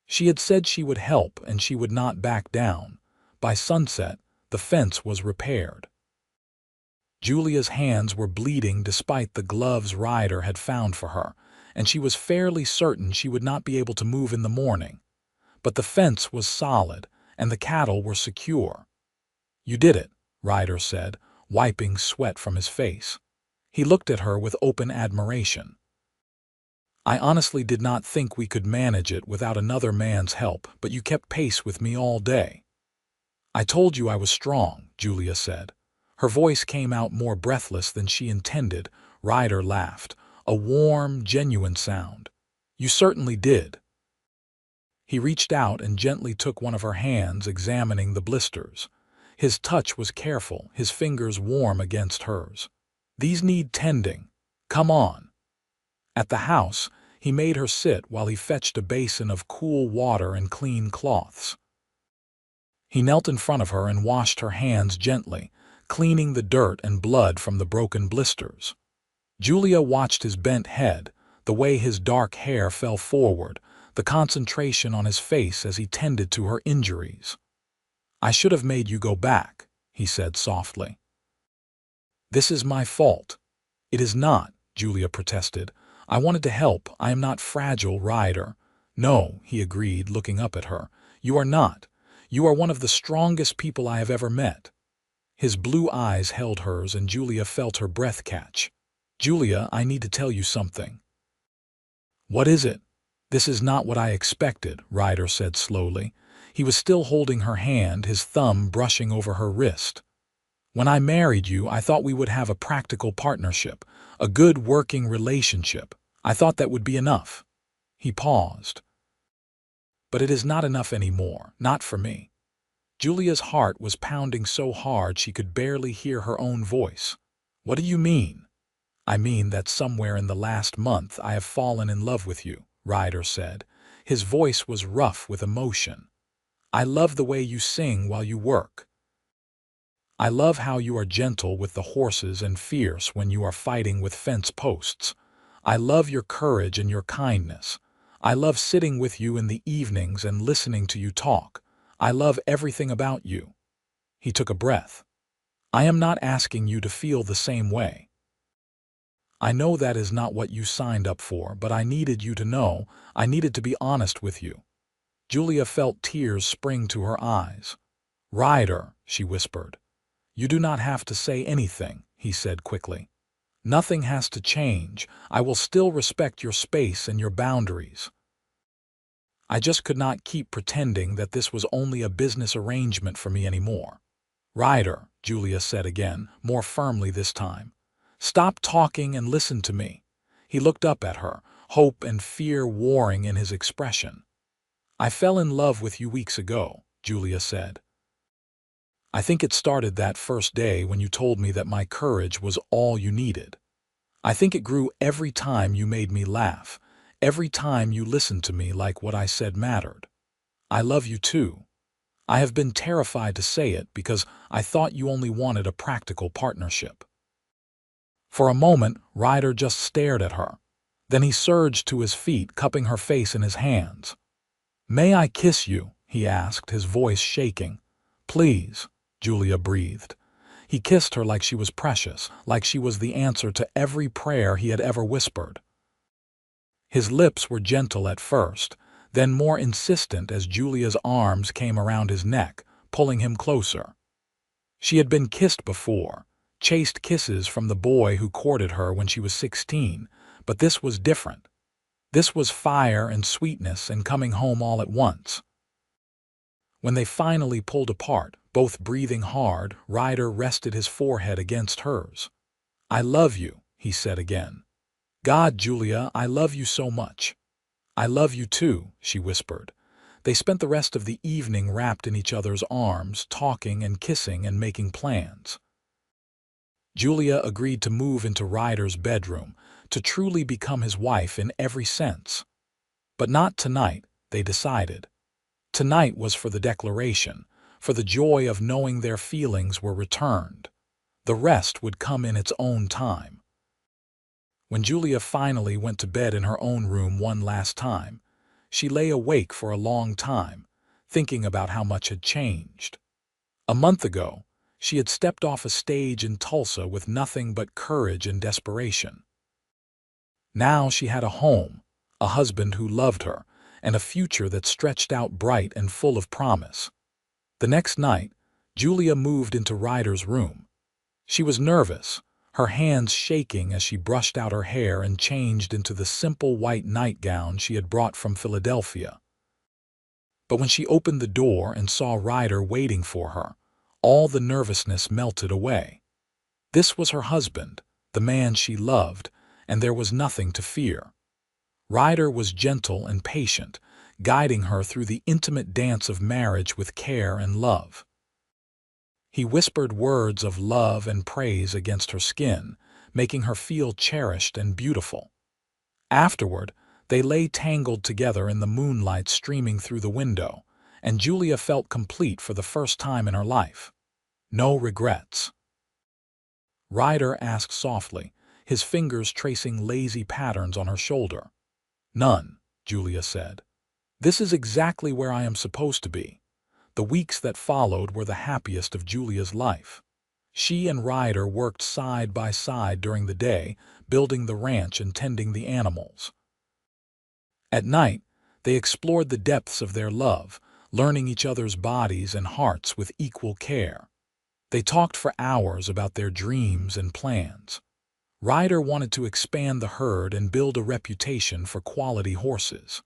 She had said she would help and she would not back down. By sunset, the fence was repaired. Julia's hands were bleeding despite the gloves Ryder had found for her, and she was fairly certain she would not be able to move in the morning. But the fence was solid, and the cattle were secure. "You did it," Ryder said, wiping sweat from his face. He looked at her with open admiration. "I honestly did not think we could manage it without another man's help, but you kept pace with me all day." "I told you I was strong," Julia said. Her voice came out more breathless than she intended. Ryder laughed, a warm, genuine sound. "You certainly did." He reached out and gently took one of her hands, examining the blisters. His touch was careful, his fingers warm against hers. "These need tending. Come on." At the house, he made her sit while he fetched a basin of cool water and clean cloths. He knelt in front of her and washed her hands gently, cleaning the dirt and blood from the broken blisters. Julia watched his bent head, the way his dark hair fell forward, the concentration on his face as he tended to her injuries. "I should have made you go back," he said softly. "This is my fault." "It is not," Julia protested. "I wanted to help. I am not fragile, Ryder." "No," he agreed, looking up at her. "You are not. You are one of the strongest people I have ever met." His blue eyes held hers, and Julia felt her breath catch. "Julia, I need to tell you something." "What is it?" "This is not what I expected," Ryder said slowly. He was still holding her hand, his thumb brushing over her wrist. "When I married you, I thought we would have a practical partnership, a good working relationship. I thought that would be enough." He paused. "But it is not enough anymore, not for me." Julia's heart was pounding so hard she could barely hear her own voice. "What do you mean?" "I mean that somewhere in the last month I have fallen in love with you," Ryder said. His voice was rough with emotion. "I love the way you sing while you work. I love how you are gentle with the horses and fierce when you are fighting with fence posts. I love your courage and your kindness. I love sitting with you in the evenings and listening to you talk. I love everything about you." He took a breath. "I am not asking you to feel the same way. I know that is not what you signed up for, but I needed you to know. I needed to be honest with you." Julia felt tears spring to her eyes. "Ryder," she whispered. "You do not have to say anything," he said quickly. "Nothing has to change. I will still respect your space and your boundaries. I just could not keep pretending that this was only a business arrangement for me anymore." "Ryder," Julia said again, more firmly this time. "Stop talking and listen to me." He looked up at her, hope and fear warring in his expression. "I fell in love with you weeks ago," Julia said. "I think it started that first day when you told me that my courage was all you needed. I think it grew every time you made me laugh, every time you listened to me like what I said mattered. I love you too. I have been terrified to say it because I thought you only wanted a practical partnership." For a moment, Ryder just stared at her. Then he surged to his feet, cupping her face in his hands. "May I kiss you?" he asked, his voice shaking. "Please," Julia breathed. He kissed her like she was precious, like she was the answer to every prayer he had ever whispered. His lips were gentle at first, then more insistent as Julia's arms came around his neck, pulling him closer. She had been kissed before, chased kisses from the boy who courted her when she was 16, but this was different. This was fire and sweetness and coming home all at once. When they finally pulled apart, both breathing hard, Ryder rested his forehead against hers. "I love you," he said again. "God, Julia, I love you so much." "I love you too," she whispered. They spent the rest of the evening wrapped in each other's arms, talking and kissing and making plans. Julia agreed to move into Ryder's bedroom, to truly become his wife in every sense. But not tonight, they decided. Tonight was for the declaration, for the joy of knowing their feelings were returned. The rest would come in its own time. When Julia finally went to bed in her own room one last time, she lay awake for a long time, thinking about how much had changed. A month ago, she had stepped off a stage in Tulsa with nothing but courage and desperation. Now she had a home, a husband who loved her, and a future that stretched out bright and full of promise. The next night, Julia moved into Ryder's room. She was nervous, her hands shaking as she brushed out her hair and changed into the simple white nightgown she had brought from Philadelphia. But when she opened the door and saw Ryder waiting for her, all the nervousness melted away. This was her husband, the man she loved, and there was nothing to fear. Ryder was gentle and patient, guiding her through the intimate dance of marriage with care and love. He whispered words of love and praise against her skin, making her feel cherished and beautiful. Afterward, they lay tangled together in the moonlight streaming through the window, and Julia felt complete for the first time in her life. No regrets. Ryder asked softly, his fingers tracing lazy patterns on her shoulder. "None," Julia said. "This is exactly where I am supposed to be." The weeks that followed were the happiest of Julia's life. She and Ryder worked side by side during the day, building the ranch and tending the animals. At night, they explored the depths of their love, learning each other's bodies and hearts with equal care. They talked for hours about their dreams and plans. Ryder wanted to expand the herd and build a reputation for quality horses.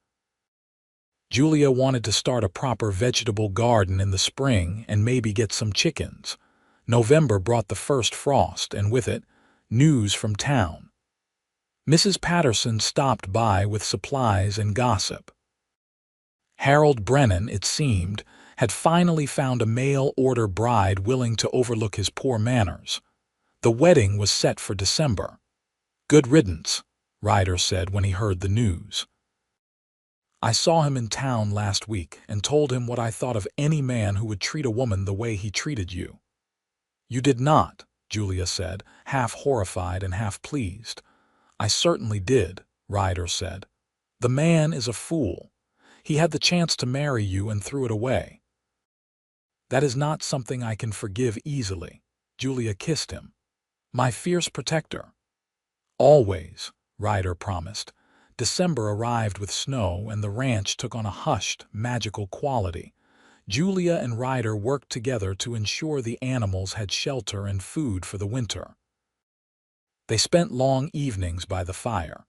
Julia wanted to start a proper vegetable garden in the spring and maybe get some chickens. November brought the first frost, and with it, news from town. Mrs. Patterson stopped by with supplies and gossip. Harold Brennan, it seemed, had finally found a mail-order bride willing to overlook his poor manners. The wedding was set for December. "Good riddance," Ryder said when he heard the news. "I saw him in town last week and told him what I thought of any man who would treat a woman the way he treated you." "You did not," Julia said, half horrified and half pleased. "I certainly did," Ryder said. "The man is a fool. He had the chance to marry you and threw it away." "That is not something I can forgive easily." Julia kissed him. "My fierce protector." "Always," Ryder promised. December arrived with snow, and the ranch took on a hushed, magical quality. Julia and Ryder worked together to ensure the animals had shelter and food for the winter. They spent long evenings by the fire,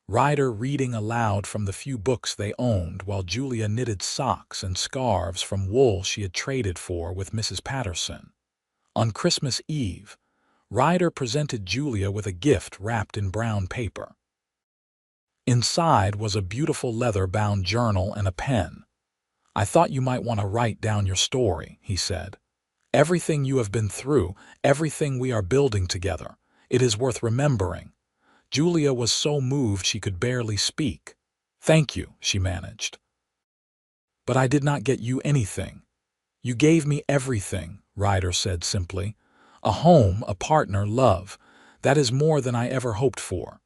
Ryder reading aloud from the few books they owned while Julia knitted socks and scarves from wool she had traded for with Mrs. Patterson. On Christmas Eve, Ryder presented Julia with a gift wrapped in brown paper. Inside was a beautiful leather-bound journal and a pen. "I thought you might want to write down your story," he said. "Everything you have been through, everything we are building together. It is worth remembering." Julia was so moved she could barely speak. "Thank you," she managed. "But I did not get you anything." You gave me everything, Ryder said simply. A home, a partner, love. That is more than I ever hoped for.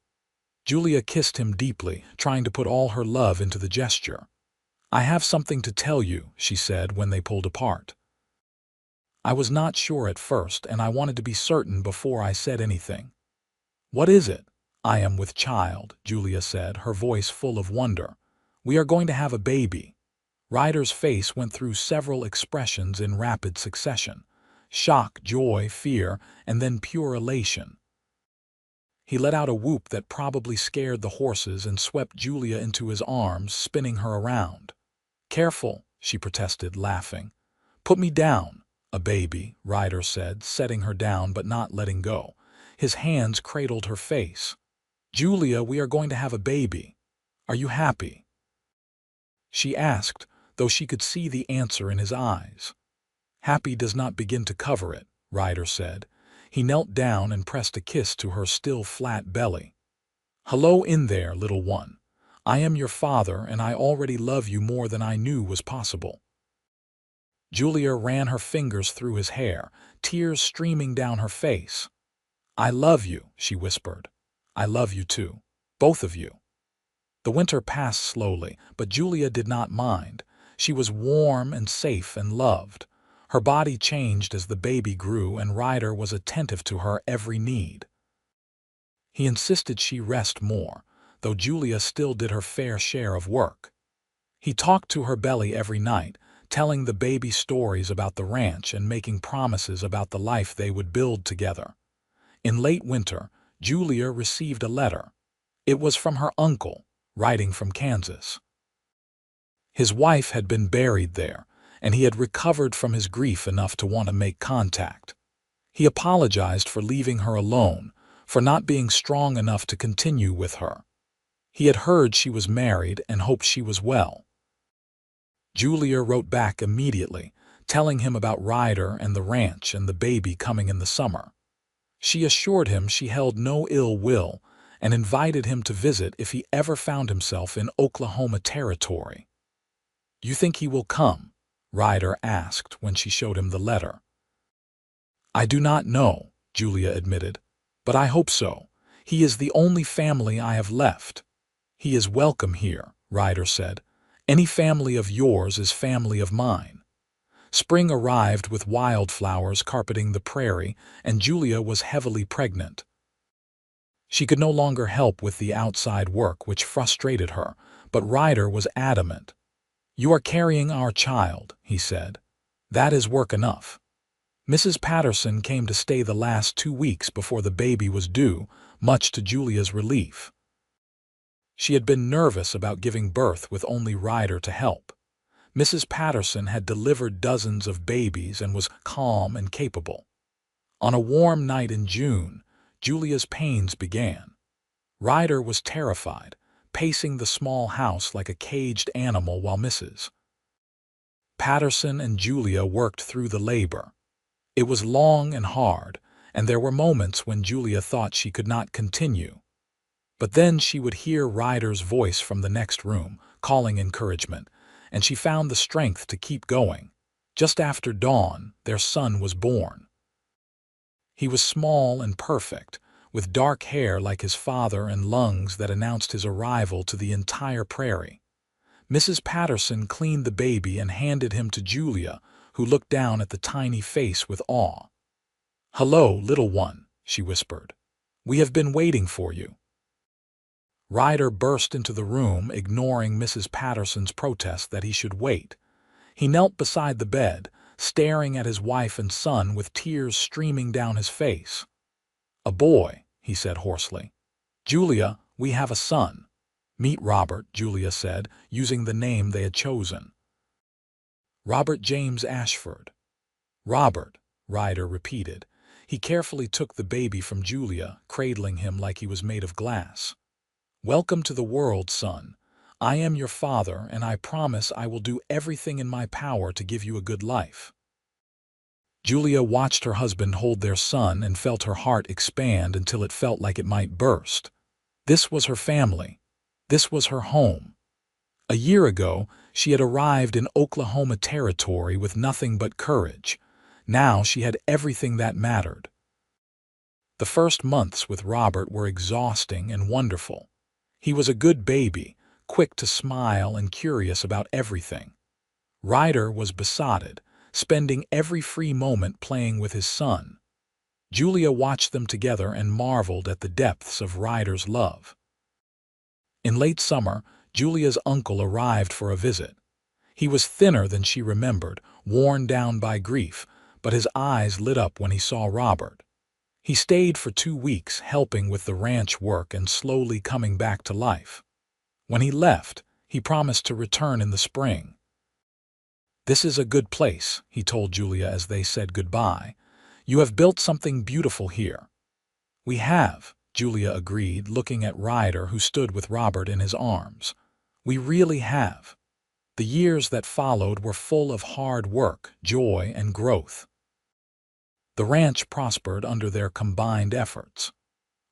Julia kissed him deeply, trying to put all her love into the gesture. I have something to tell you, she said when they pulled apart. I was not sure at first, and I wanted to be certain before I said anything. What is it? I am with child, Julia said, her voice full of wonder. We are going to have a baby. Ryder's face went through several expressions in rapid succession. Shock, joy, fear, and then pure elation. He let out a whoop that probably scared the horses and swept Julia into his arms, spinning her around. Careful, she protested, laughing. Put me down. A baby, Ryder said, setting her down but not letting go. His hands cradled her face. Julia, we are going to have a baby. Are you happy? She asked, though she could see the answer in his eyes. Happy does not begin to cover it, Ryder said. He knelt down and pressed a kiss to her still flat belly. Hello in there, little one. I am your father, and I already love you more than I knew was possible. Julia ran her fingers through his hair, tears streaming down her face. I love you, she whispered. I love you too. Both of you. The winter passed slowly, but Julia did not mind. She was warm and safe and loved. Her body changed as the baby grew, and Ryder was attentive to her every need. He insisted she rest more, though Julia still did her fair share of work. He talked to her belly every night, telling the baby stories about the ranch and making promises about the life they would build together. In late winter, Julia received a letter. It was from her uncle, writing from Kansas. His wife had been buried there, and he had recovered from his grief enough to want to make contact. He apologized for leaving her alone, for not being strong enough to continue with her. He had heard she was married and hoped she was well. Julia wrote back immediately, telling him about Ryder and the ranch and the baby coming in the summer. She assured him she held no ill will and invited him to visit if he ever found himself in Oklahoma territory. You think he will come? Ryder asked when she showed him the letter. I do not know, Julia admitted, but I hope so. He is the only family I have left. He is welcome here, Ryder said. Any family of yours is family of mine. Spring arrived with wildflowers carpeting the prairie, and Julia was heavily pregnant. She could no longer help with the outside work, which frustrated her, but Ryder was adamant. You are carrying our child, he said. That is work enough. Mrs. Patterson came to stay the last 2 weeks before the baby was due, much to Julia's relief. She had been nervous about giving birth with only Ryder to help. Mrs. Patterson had delivered dozens of babies and was calm and capable. On a warm night in June, Julia's pains began. Ryder was terrified, pacing the small house like a caged animal while Mrs. Patterson and Julia worked through the labor. It was long and hard, and there were moments when Julia thought she could not continue. But then she would hear Ryder's voice from the next room, calling encouragement, and she found the strength to keep going. Just after dawn, their son was born. He was small and perfect, with dark hair like his father and lungs that announced his arrival to the entire prairie. Mrs. Patterson cleaned the baby and handed him to Julia, who looked down at the tiny face with awe. Hello, little one, she whispered. We have been waiting for you. Ryder burst into the room, ignoring Mrs. Patterson's protest that he should wait. He knelt beside the bed, staring at his wife and son with tears streaming down his face. A boy, he said hoarsely. Julia, we have a son. Meet Robert, Julia said, using the name they had chosen. Robert James Ashford. Robert, Ryder repeated. He carefully took the baby from Julia, cradling him like he was made of glass. Welcome to the world, son. I am your father, and I promise I will do everything in my power to give you a good life. Julia watched her husband hold their son and felt her heart expand until it felt like it might burst. This was her family. This was her home. A year ago, she had arrived in Oklahoma Territory with nothing but courage. Now she had everything that mattered. The first months with Robert were exhausting and wonderful. He was a good baby, quick to smile and curious about everything. Ryder was besotted, spending every free moment playing with his son. Julia watched them together and marveled at the depths of Ryder's love. In late summer, Julia's uncle arrived for a visit. He was thinner than she remembered, worn down by grief, but his eyes lit up when he saw Robert. He stayed for 2 weeks, helping with the ranch work and slowly coming back to life. When he left, he promised to return in the spring. "This is a good place," he told Julia as they said goodbye. "You have built something beautiful here." "We have," Julia agreed, looking at Ryder, who stood with Robert in his arms. "We really have." The years that followed were full of hard work, joy, and growth. The ranch prospered under their combined efforts.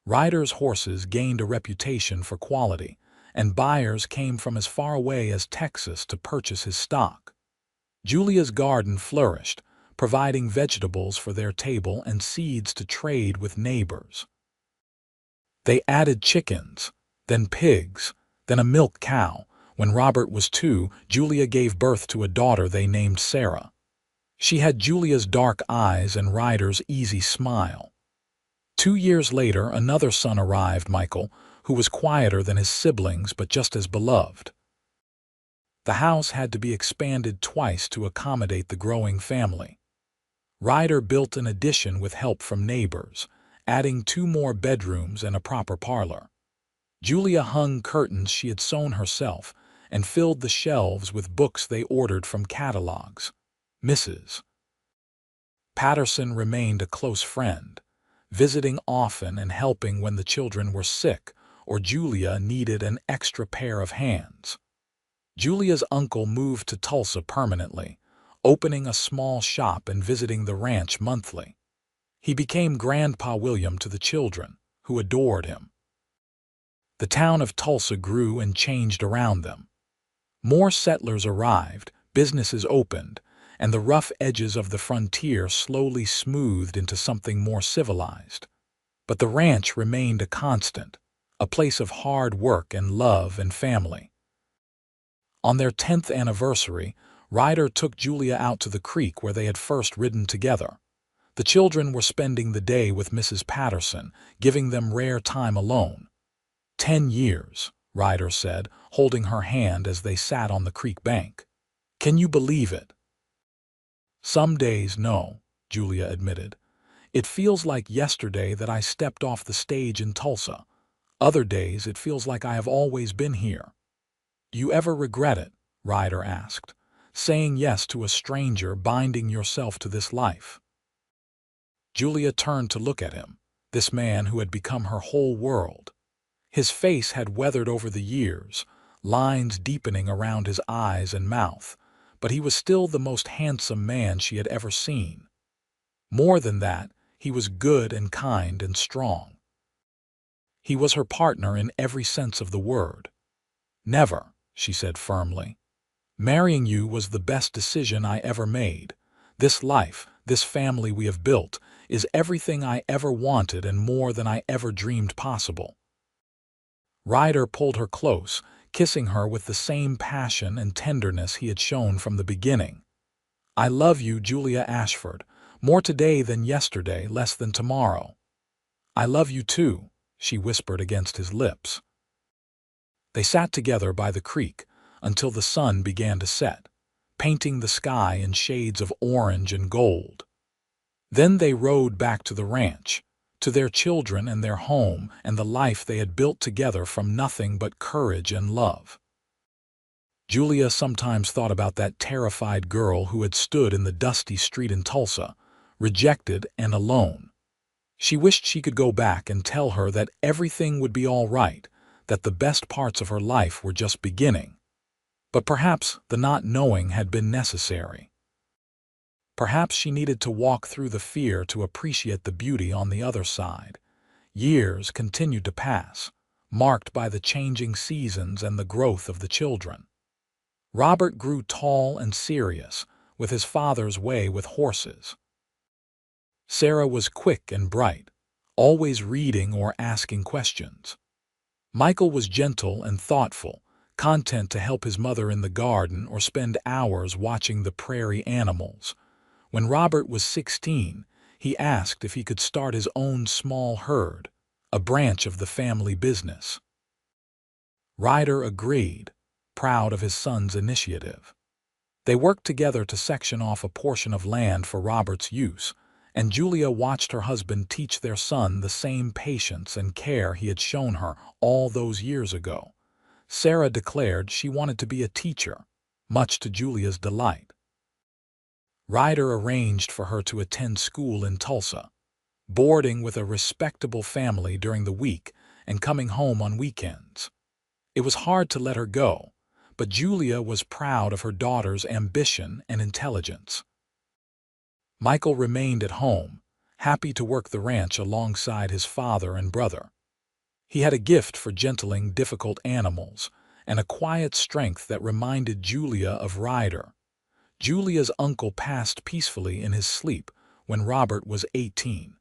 Ryder's horses gained a reputation for quality, and buyers came from as far away as Texas to purchase his stock. Julia's garden flourished, providing vegetables for their table and seeds to trade with neighbors. They added chickens, then pigs, then a milk cow. When Robert was 2, Julia gave birth to a daughter they named Sarah. She had Julia's dark eyes and Ryder's easy smile. 2 years later, another son arrived, Michael, who was quieter than his siblings but just as beloved. The house had to be expanded twice to accommodate the growing family. Ryder built an addition with help from neighbors, adding 2 more bedrooms and a proper parlor. Julia hung curtains she had sewn herself and filled the shelves with books they ordered from catalogs. Mrs. Patterson remained a close friend, visiting often and helping when the children were sick or Julia needed an extra pair of hands. Julia's uncle moved to Tulsa permanently, opening a small shop and visiting the ranch monthly. He became Grandpa William to the children, who adored him. The town of Tulsa grew and changed around them. More settlers arrived, businesses opened, and the rough edges of the frontier slowly smoothed into something more civilized. But the ranch remained a constant, a place of hard work and love and family. On their 10th anniversary, Ryder took Julia out to the creek where they had first ridden together. The children were spending the day with Mrs. Patterson, giving them rare time alone. 10 years, Ryder said, holding her hand as they sat on the creek bank. "Can you believe it?" "Some days, no," Julia admitted. "It feels like yesterday that I stepped off the stage in Tulsa. Other days it feels like I have always been here." "Do you ever regret it?" Ryder asked. "Saying yes to a stranger, binding yourself to this life?" Julia turned to look at him, this man who had become her whole world. His face had weathered over the years, lines deepening around his eyes and mouth, but he was still the most handsome man she had ever seen. More than that, he was good and kind and strong. He was her partner in every sense of the word. "Never," she said firmly. "Marrying you was the best decision I ever made. This life, this family we have built, is everything I ever wanted and more than I ever dreamed possible." Ryder pulled her close, kissing her with the same passion and tenderness he had shown from the beginning. "I love you, Julia Ashford, more today than yesterday, less than tomorrow." "I love you too," she whispered against his lips. They sat together by the creek until the sun began to set, painting the sky in shades of orange and gold. Then they rode back to the ranch, to their children and their home and the life they had built together from nothing but courage and love. Julia sometimes thought about that terrified girl who had stood in the dusty street in Tulsa, rejected and alone. She wished she could go back and tell her that everything would be all right, that the best parts of her life were just beginning. But perhaps the not knowing had been necessary. Perhaps she needed to walk through the fear to appreciate the beauty on the other side. Years continued to pass, marked by the changing seasons and the growth of the children. Robert grew tall and serious, with his father's way with horses. Sarah was quick and bright, always reading or asking questions. Michael was gentle and thoughtful, content to help his mother in the garden or spend hours watching the prairie animals. When Robert was 16, he asked if he could start his own small herd, a branch of the family business. Ryder agreed, proud of his son's initiative. They worked together to section off a portion of land for Robert's use, and Julia watched her husband teach their son the same patience and care he had shown her all those years ago. Sarah declared she wanted to be a teacher, much to Julia's delight. Ryder arranged for her to attend school in Tulsa, boarding with a respectable family during the week and coming home on weekends. It was hard to let her go, but Julia was proud of her daughter's ambition and intelligence. Michael remained at home, happy to work the ranch alongside his father and brother. He had a gift for gentling difficult animals and a quiet strength that reminded Julia of Ryder. Julia's uncle passed peacefully in his sleep when Robert was 18.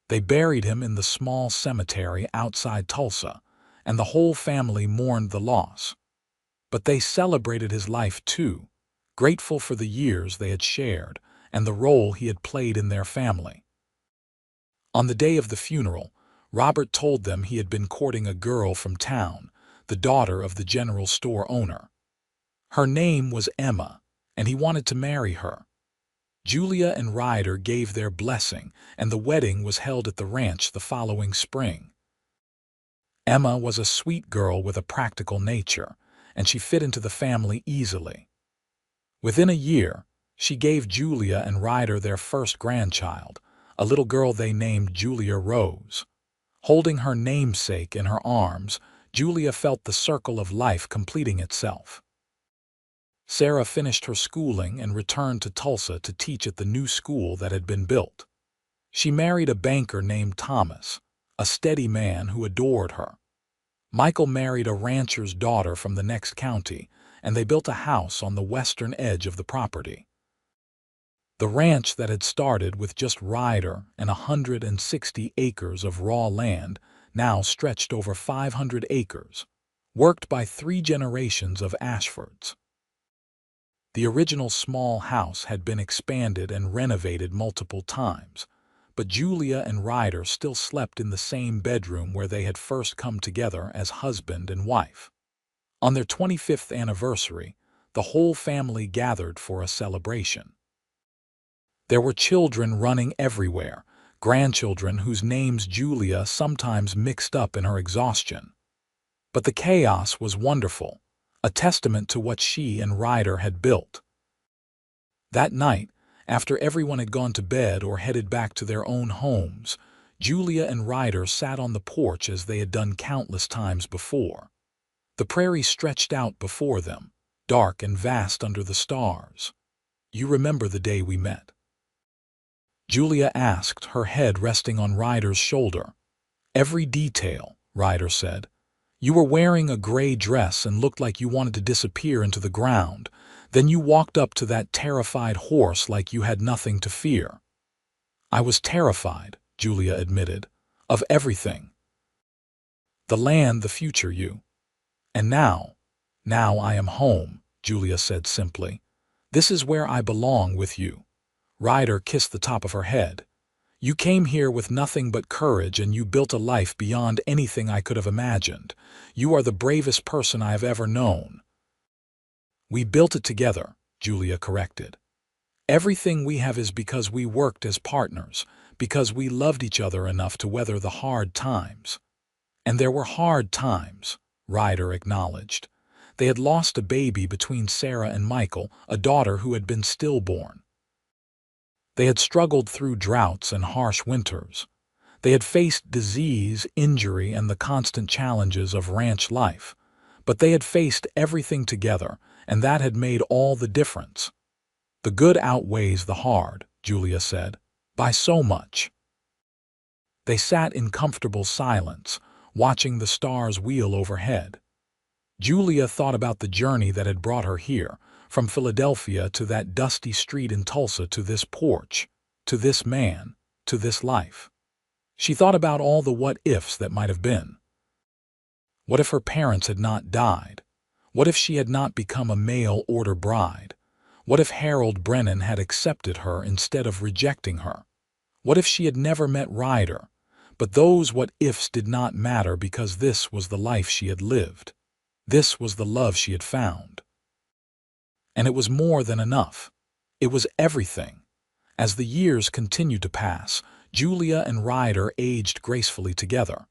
They buried him in the small cemetery outside Tulsa, and the whole family mourned the loss. But they celebrated his life too, grateful for the years they had shared and the role he had played in their family. On the day of the funeral, Robert told them he had been courting a girl from town, the daughter of the general store owner. Her name was Emma, and he wanted to marry her. Julia and Ryder gave their blessing, and the wedding was held at the ranch the following spring. Emma was a sweet girl with a practical nature, and she fit into the family easily. Within a year, she gave Julia and Ryder their first grandchild, a little girl they named Julia Rose. Holding her namesake in her arms, Julia felt the circle of life completing itself. Sarah finished her schooling and returned to Tulsa to teach at the new school that had been built. She married a banker named Thomas, a steady man who adored her. Michael married a rancher's daughter from the next county, and they built a house on the western edge of the property. The ranch that had started with just Ryder and 160 acres of raw land now stretched over 500 acres, worked by 3 generations of Ashfords. The original small house had been expanded and renovated multiple times, but Julia and Ryder still slept in the same bedroom where they had first come together as husband and wife. On their 25th anniversary, the whole family gathered for a celebration. There were children running everywhere, grandchildren whose names Julia sometimes mixed up in her exhaustion. But the chaos was wonderful, a testament to what she and Ryder had built. That night, after everyone had gone to bed or headed back to their own homes, Julia and Ryder sat on the porch as they had done countless times before. The prairie stretched out before them, dark and vast under the stars. "You remember the day we met?" Julia asked, her head resting on Ryder's shoulder. "Every detail," Ryder said. "You were wearing a gray dress and looked like you wanted to disappear into the ground. Then you walked up to that terrified horse like you had nothing to fear." "I was terrified," Julia admitted, "of everything. The land, the future, you. And now I am home," Julia said simply. "This is where I belong with you." Ryder kissed the top of her head. "You came here with nothing but courage, and you built a life beyond anything I could have imagined. You are the bravest person I have ever known." "We built it together," Julia corrected. "Everything we have is because we worked as partners, because we loved each other enough to weather the hard times." And there were hard times, Ryder acknowledged. They had lost a baby between Sarah and Michael, a daughter who had been stillborn. They had struggled through droughts and harsh winters. They had faced disease, injury, and the constant challenges of ranch life. But they had faced everything together, and that had made all the difference. "The good outweighs the hard," Julia said, "by so much." They sat in comfortable silence, watching the stars wheel overhead. Julia thought about the journey that had brought her here, from Philadelphia to that dusty street in Tulsa to this porch, to this man, to this life. She thought about all the what-ifs that might have been. What if her parents had not died? What if she had not become a mail-order bride? What if Harold Brennan had accepted her instead of rejecting her? What if she had never met Ryder? But those what-ifs did not matter because this was the life she had lived. This was the love she had found. And it was more than enough. It was everything. As the years continued to pass, Julia and Ryder aged gracefully together.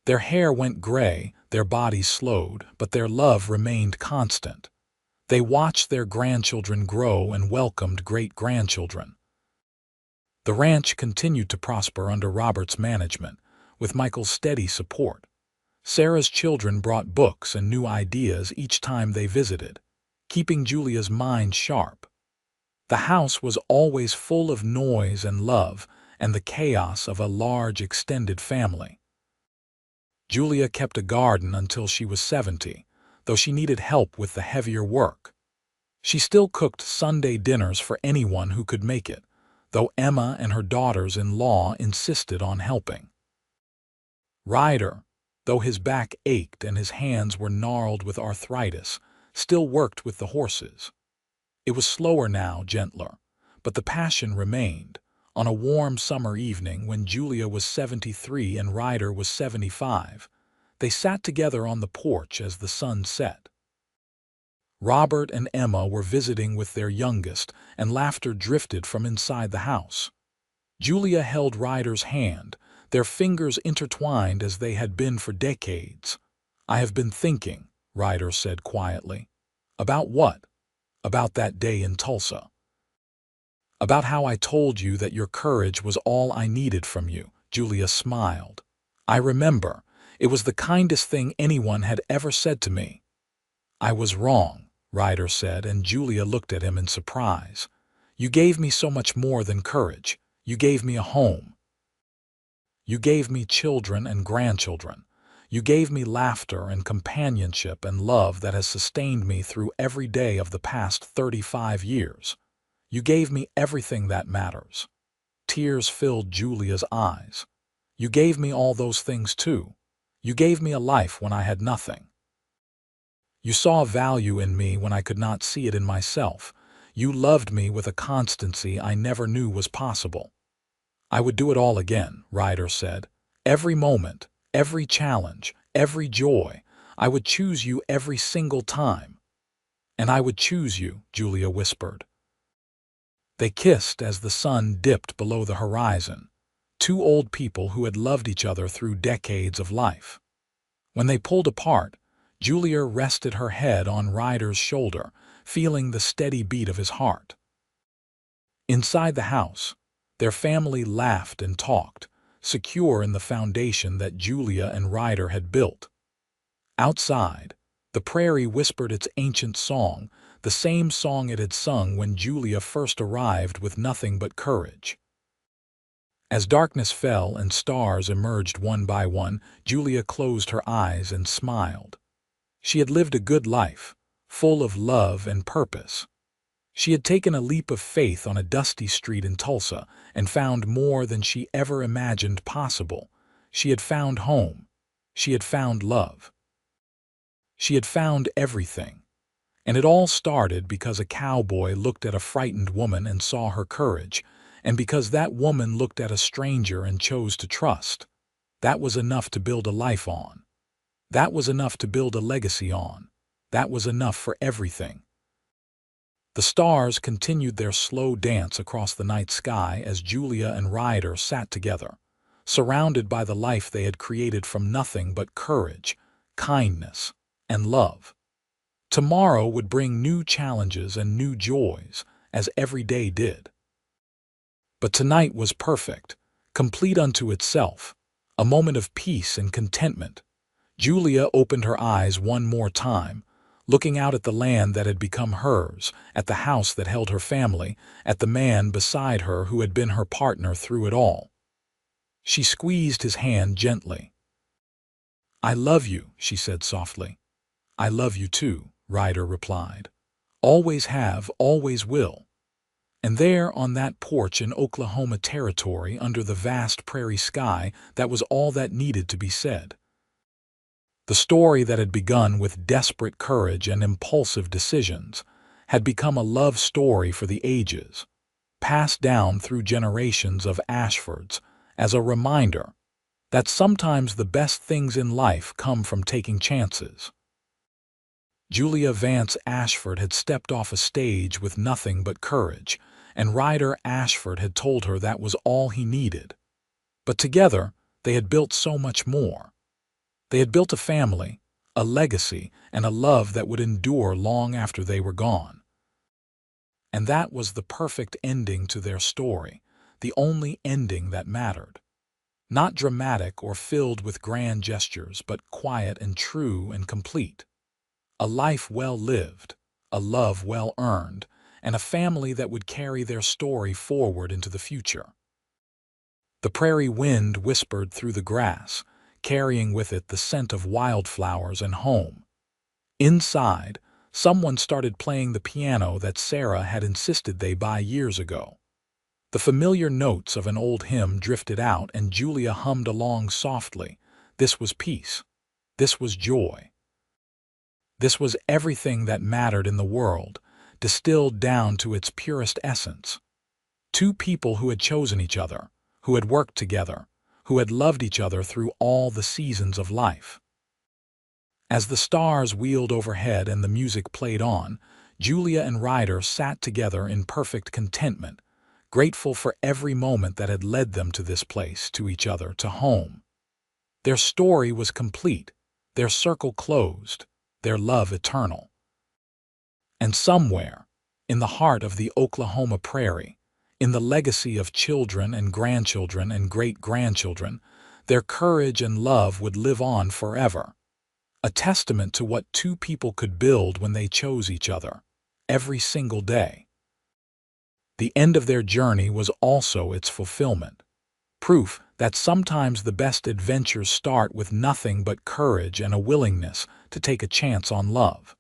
Their hair went gray, their bodies slowed, but their love remained constant. They watched their grandchildren grow and welcomed great-grandchildren. The ranch continued to prosper under Robert's management, with Michael's steady support. Sarah's children brought books and new ideas each time they visited, keeping Julia's mind sharp. The house was always full of noise and love and the chaos of a large extended family. Julia kept a garden until she was 70, though she needed help with the heavier work. She still cooked Sunday dinners for anyone who could make it, though Emma and her daughters-in-law insisted on helping. Ryder, though his back ached and his hands were gnarled with arthritis, still worked with the horses. It was slower now, gentler, but the passion remained. On a warm summer evening when Julia was 73 and Ryder was 75, they sat together on the porch as the sun set. Robert and Emma were visiting with their youngest, and laughter drifted from inside the house. Julia held Ryder's hand, their fingers intertwined as they had been for decades. "I have been thinking," Ryder said quietly. "About what?" "About that day in Tulsa. About how I told you that your courage was all I needed from you." Julia smiled. "I remember. It was the kindest thing anyone had ever said to me." "I was wrong," Ryder said, and Julia looked at him in surprise. "You gave me so much more than courage. You gave me a home. You gave me children and grandchildren. You gave me laughter and companionship and love that has sustained me through every day of the past 35 years. You gave me everything that matters." Tears filled Julia's eyes. "You gave me all those things too. You gave me a life when I had nothing. You saw value in me when I could not see it in myself. You loved me with a constancy I never knew was possible." "I would do it all again," Ryder said. "Every moment, every challenge, every joy. I would choose you every single time." "And I would choose you," Julia whispered. They kissed as the sun dipped below the horizon, two old people who had loved each other through decades of life. When they pulled apart, Julia rested her head on Ryder's shoulder, feeling the steady beat of his heart. Inside the house, their family laughed and talked, secure in the foundation that Julia and Ryder had built. Outside, the prairie whispered its ancient song, the same song it had sung when Julia first arrived with nothing but courage. As darkness fell and stars emerged one by one, Julia closed her eyes and smiled. She had lived a good life, full of love and purpose. She had taken a leap of faith on a dusty street in Tulsa and found more than she ever imagined possible. She had found home. She had found love. She had found everything. And it all started because a cowboy looked at a frightened woman and saw her courage, and because that woman looked at a stranger and chose to trust. That was enough to build a life on. That was enough to build a legacy on. That was enough for everything. The stars continued their slow dance across the night sky as Julia and Ryder sat together, surrounded by the life they had created from nothing but courage, kindness, and love. Tomorrow would bring new challenges and new joys, as every day did. But tonight was perfect, complete unto itself, a moment of peace and contentment. Julia opened her eyes one more time, looking out at the land that had become hers, at the house that held her family, at the man beside her who had been her partner through it all. She squeezed his hand gently. "I love you," she said softly. "I love you too," Ryder replied. "Always have, always will." And there, on that porch in Oklahoma Territory, under the vast prairie sky, that was all that needed to be said. The story that had begun with desperate courage and impulsive decisions had become a love story for the ages, passed down through generations of Ashfords as a reminder that sometimes the best things in life come from taking chances. Julia Vance Ashford had stepped off a stage with nothing but courage, and Ryder Ashford had told her that was all he needed. But together, they had built so much more. They had built a family, a legacy, and a love that would endure long after they were gone. And that was the perfect ending to their story, the only ending that mattered. Not dramatic or filled with grand gestures, but quiet and true and complete. A life well lived, a love well earned, and a family that would carry their story forward into the future. The prairie wind whispered through the grass, carrying with it the scent of wildflowers and home. Inside, someone started playing the piano that Sarah had insisted they buy years ago. The familiar notes of an old hymn drifted out, and Julia hummed along softly. This was peace. This was joy. This was everything that mattered in the world, distilled down to its purest essence. Two people who had chosen each other, who had worked together, who had loved each other through all the seasons of life. As the stars wheeled overhead and the music played on, Julia and Ryder sat together in perfect contentment, grateful for every moment that had led them to this place, to each other, to home. Their story was complete, their circle closed, their love eternal. And somewhere, in the heart of the Oklahoma prairie, in the legacy of children and grandchildren and great-grandchildren, their courage and love would live on forever, a testament to what two people could build when they chose each other, every single day. The end of their journey was also its fulfillment, proof that sometimes the best adventures start with nothing but courage and a willingness to take a chance on love.